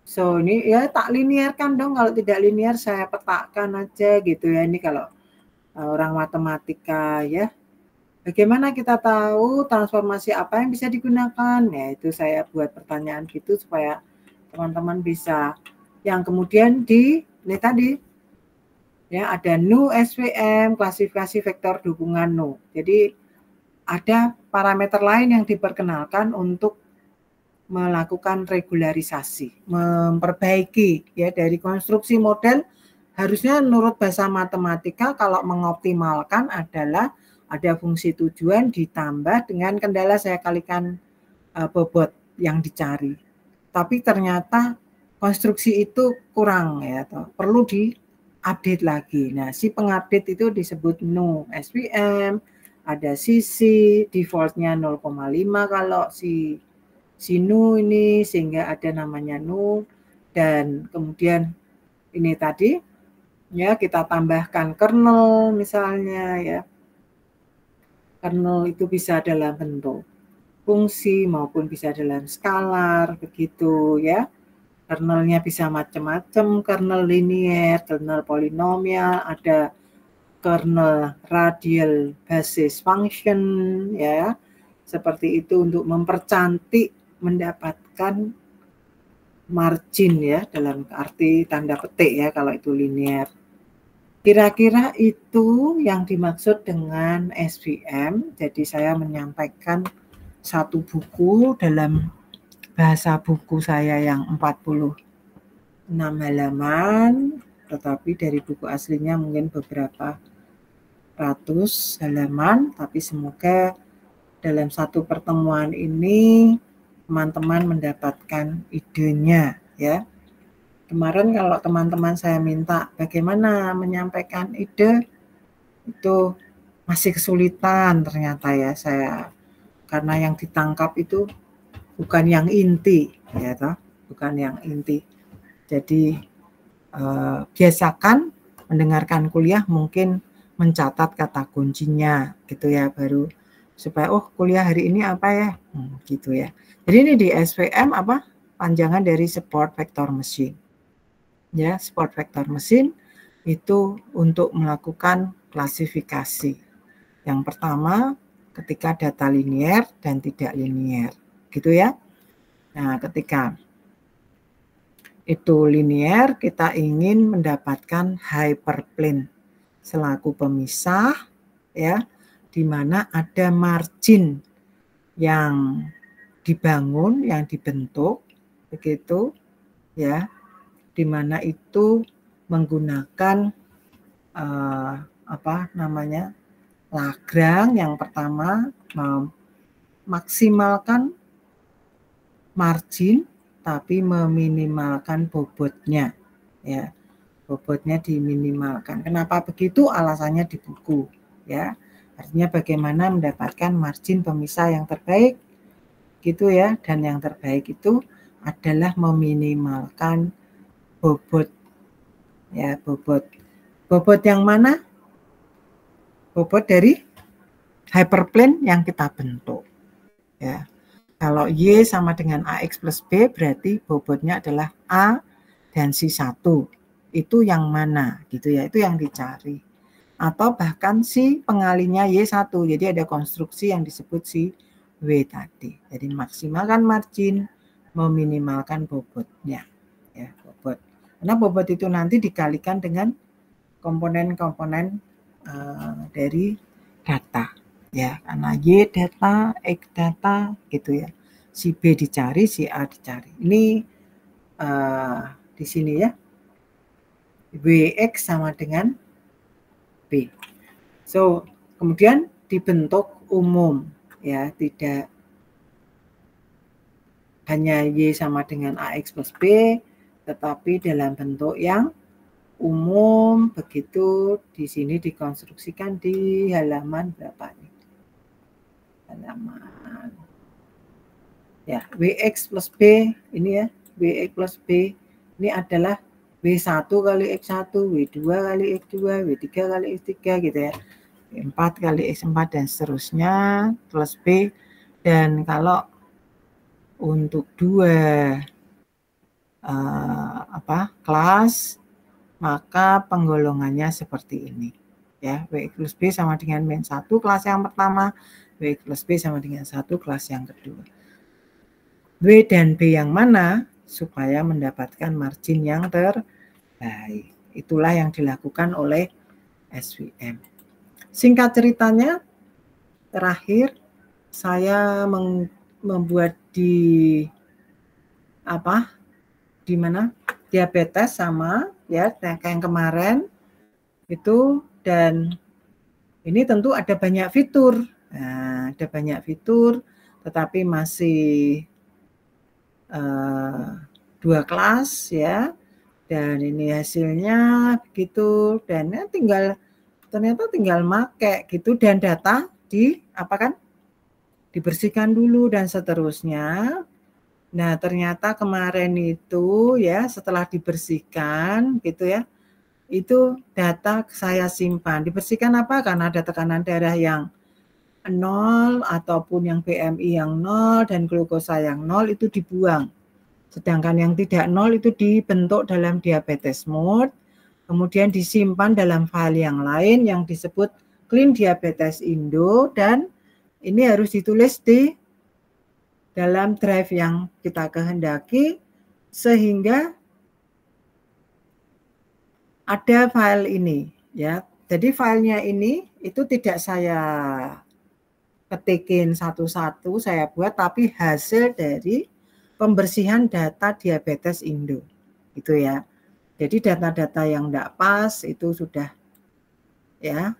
Speaker 1: So ini ya tak linearkan dong, kalau tidak linear saya petakan aja gitu ya. Ini kalau orang matematika ya. Bagaimana kita tahu transformasi apa yang bisa digunakan? Ya itu saya buat pertanyaan gitu supaya teman-teman bisa. Yang kemudian ini tadi ya ada nu SVM, klasifikasi vektor dukungan nu. Jadi ada parameter lain yang diperkenalkan untuk melakukan regularisasi, memperbaiki ya dari konstruksi model. Harusnya menurut bahasa matematika kalau mengoptimalkan adalah ada fungsi tujuan ditambah dengan kendala saya kalikan bobot yang dicari. Tapi ternyata konstruksi itu kurang ya, perlu diupdate lagi. Nah, si pengupdate itu disebut nu SVM, ada sisi defaultnya 0,5 kalau si nu ini, sehingga ada namanya nu, dan kemudian ini tadi Ya, kita tambahkan kernel misalnya ya. Kernel itu bisa dalam bentuk fungsi maupun bisa dalam skalar begitu ya. Kernelnya bisa macam-macam, kernel linier, kernel polinomial, ada kernel radial basis function ya. Seperti itu untuk mempercantik mendapatkan margin ya dalam arti tanda petik ya kalau itu linear. Kira-kira itu yang dimaksud dengan SVM. Jadi saya menyampaikan satu buku dalam bahasa buku saya yang 46 halaman, tetapi dari buku aslinya mungkin beberapa ratus halaman, tapi semoga dalam satu pertemuan ini teman-teman mendapatkan idenya ya. Kemarin kalau teman-teman saya minta bagaimana menyampaikan ide, itu masih kesulitan ternyata ya saya, karena yang ditangkap itu bukan yang inti ya toh, bukan yang inti. Jadi biasakan mendengarkan kuliah mungkin mencatat kata kuncinya gitu ya, baru supaya oh kuliah hari ini apa ya gitu ya. Jadi ini di SVM apa panjangan dari support vector machine ya. Support vector machine itu untuk melakukan klasifikasi. Yang pertama ketika data linier dan tidak linier gitu ya. Nah ketika itu linier, kita ingin mendapatkan hyperplane selaku pemisah ya, di mana ada margin yang dibangun, yang dibentuk begitu ya, di mana itu menggunakan Lagrange yang pertama, memaksimalkan margin tapi meminimalkan bobotnya ya, bobotnya diminimalkan. Kenapa begitu? Alasannya di buku ya, artinya bagaimana mendapatkan margin pemisah yang terbaik gitu ya, dan yang terbaik itu adalah meminimalkan bobot ya. Bobot yang mana? Bobot dari hyperplane yang kita bentuk ya. Kalau Y sama dengan AX plus B berarti bobotnya adalah A dan si 1. Itu yang mana gitu ya, itu yang dicari. Atau bahkan si pengalinya Y1. Jadi ada konstruksi yang disebut si W tadi. Jadi maksimalkan margin, meminimalkan bobotnya ya, bobot. Karena bobot itu nanti dikalikan dengan komponen-komponen dari data ya, karena Y data, X data gitu ya. Si B dicari, si A dicari. Ini di sini ya. WX sama dengan B. So, kemudian dibentuk umum ya, tidak hanya Y sama dengan AX plus B, tetapi dalam bentuk yang umum begitu. Di sini dikonstruksikan di halaman berapa nih? Halaman ya, WX plus B ini ya, WX plus B ini adalah W1 kali X1, W2 kali X2, W3 kali X3 gitu ya, W4 kali X4 dan seterusnya plus B. Dan kalau untuk dua kelas maka penggolongannya seperti ini ya, WX plus B sama dengan min1 kelas yang pertama, WX plus B sama dengan 1 kelas yang kedua. W dan B yang mana supaya mendapatkan margin yang terbaik. Itulah yang dilakukan oleh SVM. Singkat ceritanya, terakhir saya membuat di mana diabetes sama ya kayak yang kemarin itu, dan ini tentu ada banyak fitur. Nah, ada banyak fitur, tetapi masih 2 kelas ya, dan ini hasilnya begitu, dan ya ternyata tinggal make gitu, dan data dibersihkan dulu dan seterusnya. Nah ternyata kemarin itu ya setelah dibersihkan gitu ya, itu data saya simpan. Dibersihkan apa? Karena ada tekanan darah yang 0 ataupun yang BMI yang 0 dan glukosa yang 0 itu dibuang. Sedangkan yang tidak 0 itu dibentuk dalam diabetes mode, kemudian disimpan dalam file yang lain yang disebut Clean Diabetes Indo, dan ini harus ditulis di dalam drive yang kita kehendaki sehingga ada file ini ya. Jadi filenya ini itu tidak saya ketikin satu-satu saya buat, tapi hasil dari pembersihan data diabetes Indo gitu ya. Jadi data-data yang tidak pas itu sudah ya.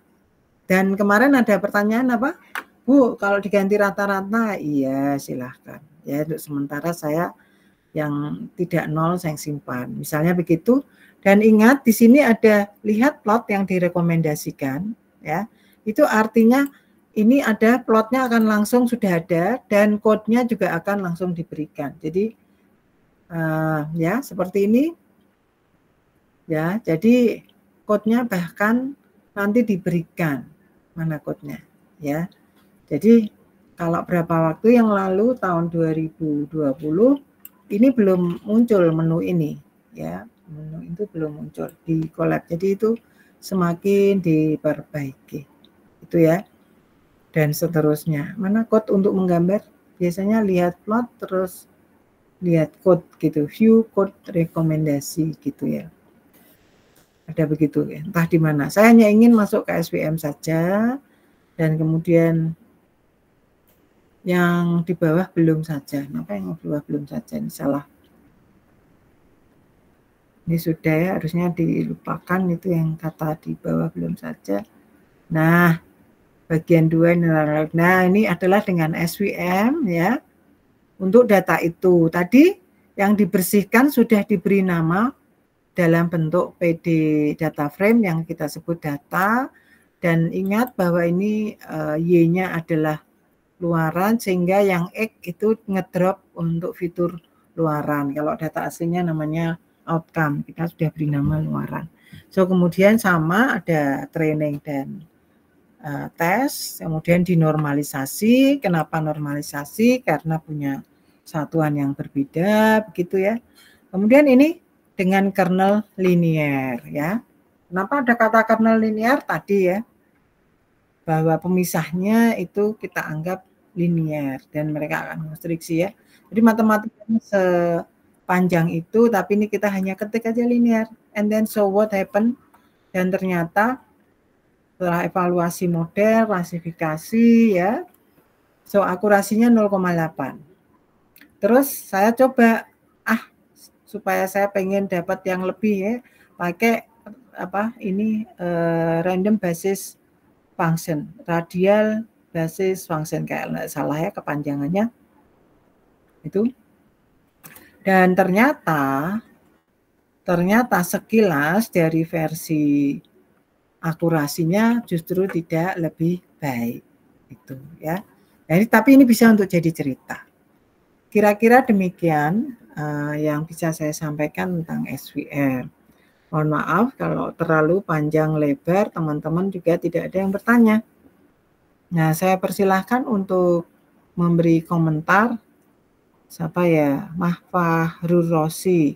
Speaker 1: Dan kemarin ada pertanyaan apa, Bu, kalau diganti rata-rata? Iya, silahkan ya. Untuk sementara saya yang tidak 0 saya simpan, misalnya begitu. Dan ingat di sini ada lihat plot yang direkomendasikan ya, itu artinya ini ada plotnya akan langsung sudah ada dan kodenya juga akan langsung diberikan. Jadi ya seperti ini ya, jadi kodenya bahkan nanti diberikan mana kodenya ya. Jadi kalau berapa waktu yang lalu tahun 2020 ini belum muncul menu ini ya, menu itu belum muncul di Colab, jadi itu semakin diperbaiki itu ya. Dan seterusnya, mana code untuk menggambar, biasanya lihat plot terus lihat code gitu, view code rekomendasi gitu ya, ada begitu ya, entah di mana. Saya hanya ingin masuk ke SVM saja dan kemudian yang di bawah belum saja. Kenapa yang di bawah belum saja? Ini salah. Ini sudah ya, harusnya dilupakan itu yang kata di bawah belum saja. Nah, bagian 2 ini. Nah, ini adalah dengan SVM ya. Untuk data itu tadi yang dibersihkan sudah diberi nama dalam bentuk PD data frame yang kita sebut data, dan ingat bahwa ini Y-nya adalah luaran sehingga yang X itu ngedrop untuk fitur luaran. Kalau data aslinya namanya outcome, kita sudah beri nama luaran. So kemudian sama ada training dan tes, kemudian dinormalisasi. Kenapa normalisasi? Karena punya satuan yang berbeda begitu ya. Kemudian ini dengan kernel linear ya. Kenapa ada kata kernel linear tadi ya? Bahwa pemisahnya itu kita anggap linear dan mereka akan konstruksi ya. Jadi matematikanya sepanjang itu, tapi ini kita hanya ketik aja linear. And then so what happened? Dan ternyata setelah evaluasi model, klasifikasi ya, so akurasinya 0,8. Terus saya coba, supaya saya pengen dapat yang lebih ya, pakai apa ini random basis function, radial basis function, kayak nggak salah ya kepanjangannya itu. Dan ternyata sekilas dari versi akurasinya justru tidak lebih baik itu ya. Jadi tapi ini bisa untuk jadi cerita. Kira-kira demikian yang bisa saya sampaikan tentang SVM. Mohon maaf kalau terlalu panjang lebar, teman-teman juga tidak ada yang bertanya. Nah, saya persilahkan untuk memberi komentar. Siapa ya? Mahfahrul Rosi.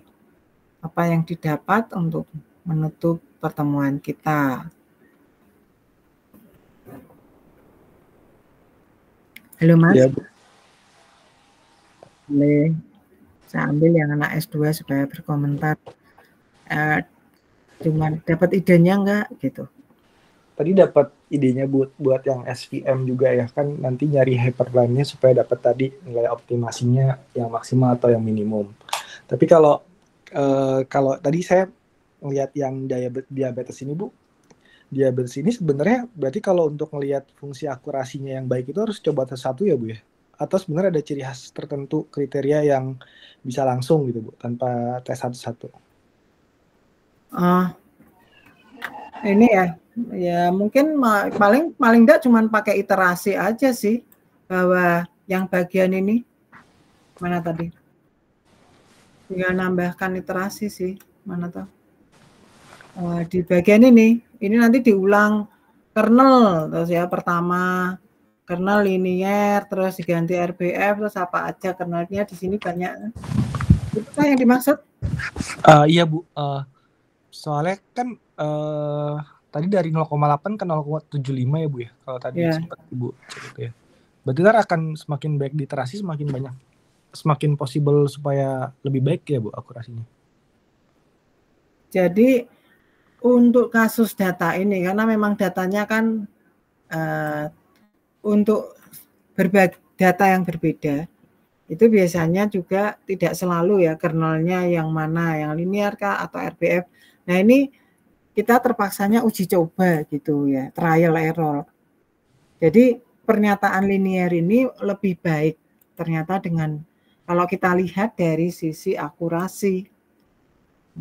Speaker 1: Apa yang didapat untuk menutup pertemuan kita? Halo Mas. Ya, boleh saya ambil yang anak S2 supaya berkomentar. Cuman dapat idenya enggak gitu?
Speaker 2: Tadi dapat idenya buat yang SVM juga ya, kan nanti nyari hyperline-nya supaya dapat tadi nilai optimasinya yang maksimal atau yang minimum. Tapi kalau tadi saya melihat yang diabetes ini Bu, diabetes ini sebenarnya berarti kalau untuk melihat fungsi akurasinya yang baik itu harus coba tes satu ya Bu ya? Atau sebenarnya ada ciri khas tertentu kriteria yang bisa langsung gitu Bu, tanpa tes satu-satu?
Speaker 1: Ini ya mungkin paling enggak cuma pakai iterasi aja sih, bahwa yang bagian ini mana tadi, tinggal nambahkan iterasi sih, mana tuh Di bagian ini nanti diulang kernel terus ya, pertama kernel linier terus diganti RBF terus apa aja kernelnya di sini banyak. Itu kan yang dimaksud?
Speaker 2: Iya Bu, soalnya kan tadi dari 0,8 ke 0,75 ya Bu ya, kalau tadi sempat Ibu cerita ya. Berarti ntar akan semakin baik diiterasi semakin banyak, semakin possible supaya lebih baik ya Bu akurasinya.
Speaker 1: Jadi untuk kasus data ini karena memang datanya kan untuk berbagai data yang berbeda, itu biasanya juga tidak selalu ya kernelnya yang mana, yang linear kah atau RBF. Nah ini kita terpaksanya uji coba gitu ya, trial error. Jadi pernyataan linear ini lebih baik ternyata dengan kalau kita lihat dari sisi akurasi.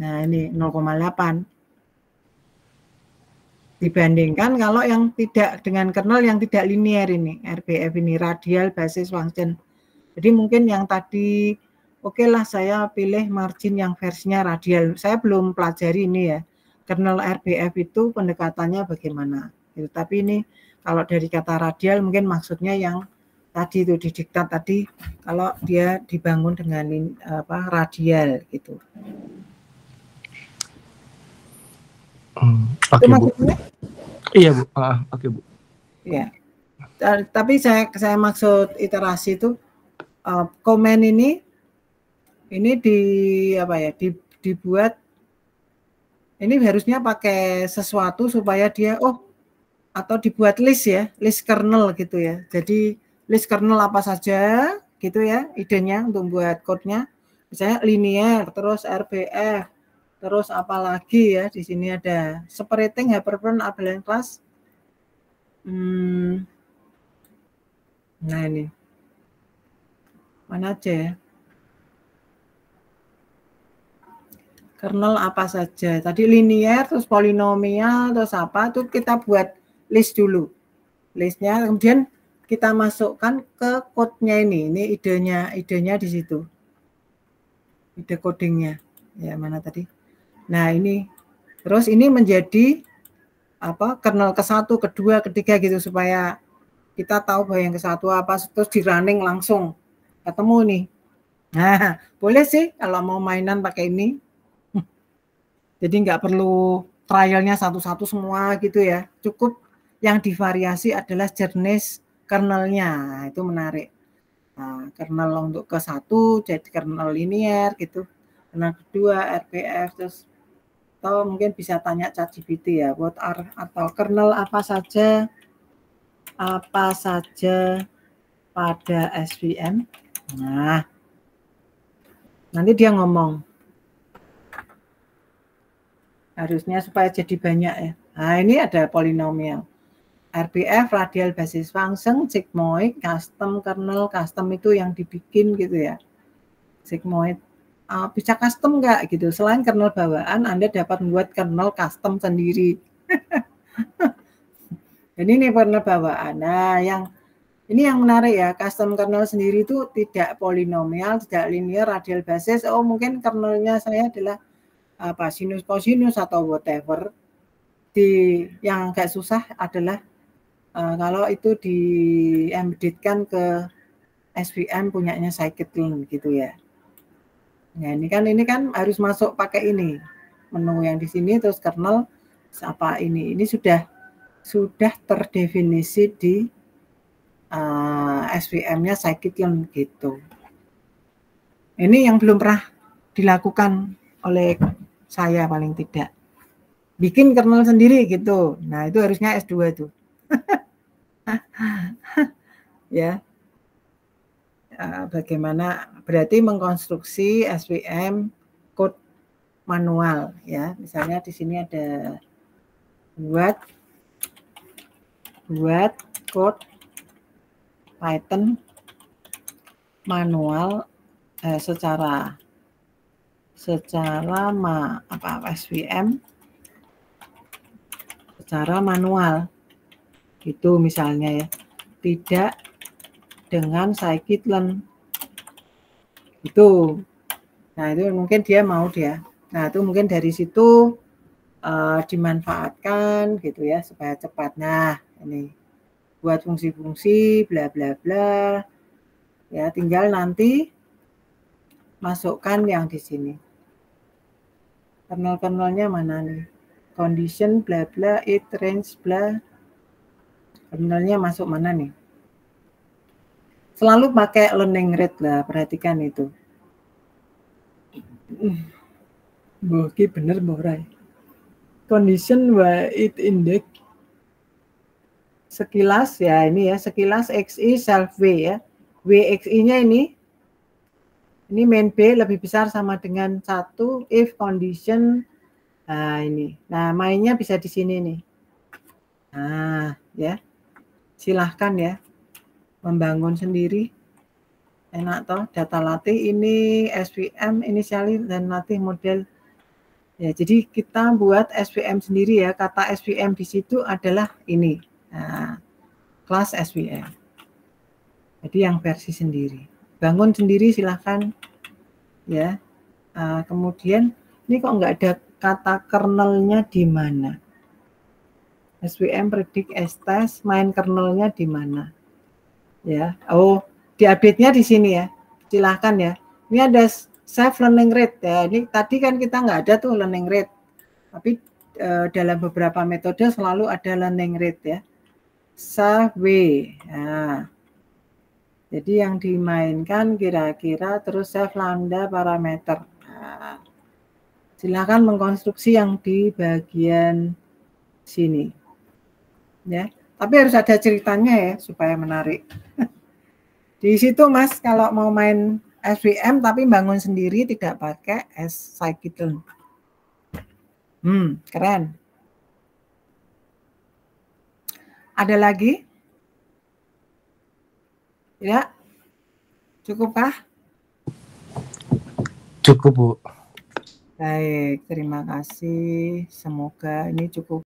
Speaker 1: Nah ini 0,8 dibandingkan kalau yang tidak dengan kernel yang tidak linear ini, RBF ini, radial basis function. Jadi mungkin yang tadi oke lah saya pilih margin yang versinya radial. Saya belum pelajari ini ya, kernel RBF itu pendekatannya bagaimana. Gitu. Tapi ini kalau dari kata radial mungkin maksudnya yang tadi itu didiktat tadi, kalau dia dibangun dengan radial gitu.
Speaker 2: Oke Bu. Iya Bu, oke Bu.
Speaker 1: Ya, tapi saya maksud iterasi itu komen ini dibuat ini harusnya pakai sesuatu supaya dia atau dibuat list ya, list kernel gitu ya. Jadi list kernel apa saja gitu ya, idenya untuk buat code-nya. Misalnya linear, terus RBF, terus apa lagi ya, di sini ada separating hyperplane abelian class. Nah ini. Mana aja ya? Kernel apa saja. Tadi linear, terus polinomial, terus apa, itu kita buat list dulu. Listnya, kemudian kita masukkan ke code-nya ini. Ini idenya di situ. Ide codingnya. Ya, mana tadi? Nah, ini. Terus ini menjadi kernel ke-1, kedua, ketiga gitu, supaya kita tahu bahwa yang ke-1 apa, terus di running langsung ketemu nih. Nah, boleh sih kalau mau mainan pakai ini. Jadi nggak perlu trialnya satu-satu semua gitu ya. Cukup yang divariasi adalah jenis kernelnya. Nah, itu menarik. Nah, kernel untuk ke-1 jadi kernel linear gitu. Kernel kedua RBF, terus atau mungkin bisa tanya ChatGPT ya, what are atau kernel apa saja pada SVM. Nah, nanti dia ngomong. Harusnya supaya jadi banyak ya. Nah, ini ada polinomial. RBF, radial basis function, sigmoid, custom kernel, custom itu yang dibikin gitu ya. Sigmoid. Bisa custom nggak gitu? Selain kernel bawaan, Anda dapat membuat kernel custom sendiri. Jadi ini kernel bawaan. Nah, ini yang menarik ya, custom kernel sendiri itu tidak polinomial, tidak linear, radial basis. Mungkin kernelnya saya adalah sinus kosinus atau whatever. Yang agak susah adalah kalau itu di-embeddedkan ke SVM punyanya scikit-learn gitu ya. Nah, ini kan harus masuk pakai ini. Menu yang di sini terus kernel apa ini. Ini sudah terdefinisi di SVM-nya scikit-learn gitu. Ini yang belum pernah dilakukan oleh saya paling tidak. Bikin kernel sendiri gitu. Nah, itu harusnya S2 tuh. Ya. Bagaimana berarti mengkonstruksi SVM code manual ya. Misalnya di sini ada buat code Python manual secara SVM secara manual gitu misalnya ya, tidak dengan scikit-learn itu. Nah itu mungkin dia mau dia. Nah itu mungkin dari situ dimanfaatkan gitu ya supaya cepat. Nah, ini buat fungsi-fungsi bla bla bla. Ya, tinggal nanti masukkan yang di sini. Kernel-kernelnya mana nih? Condition bla bla, it range bla. Kernelnya masuk mana nih? Selalu pakai learning rate lah, perhatikan itu. Oke, bener Borai. Condition it index. Sekilas ya ini ya, sekilas XI self W ya. WXI-nya ini main B lebih besar sama dengan 1 if condition. Nah, ini. Nah, mainnya bisa di sini nih. Nah, ya. Silahkan ya. Membangun sendiri. Enak toh, data latih ini SVM initially dan latih model. Ya, jadi kita buat SVM sendiri ya. Kata SVM di situ adalah ini. Nah, kelas SVM. Jadi yang versi sendiri. Bangun sendiri silahkan ya. Kemudian ini kok nggak ada kata kernelnya di mana? SVM predict test main kernelnya di mana? Ya, oh di update-nya di sini ya. Silahkan ya. Ini ada save learning rate ya. Ini tadi kan kita nggak ada tuh learning rate, tapi dalam beberapa metode selalu ada learning rate ya. Save W. Nah, jadi yang dimainkan kira-kira terus save lambda parameter. Nah, silakan mengkonstruksi yang di bagian sini. Ya, tapi harus ada ceritanya ya supaya menarik. Di situ Mas kalau mau main SVM tapi bangun sendiri tidak pakai scikit-learn. Keren. Ada lagi? Ya. Cukupkah?
Speaker 2: Cukup, Bu.
Speaker 1: Baik, terima kasih. Semoga ini cukup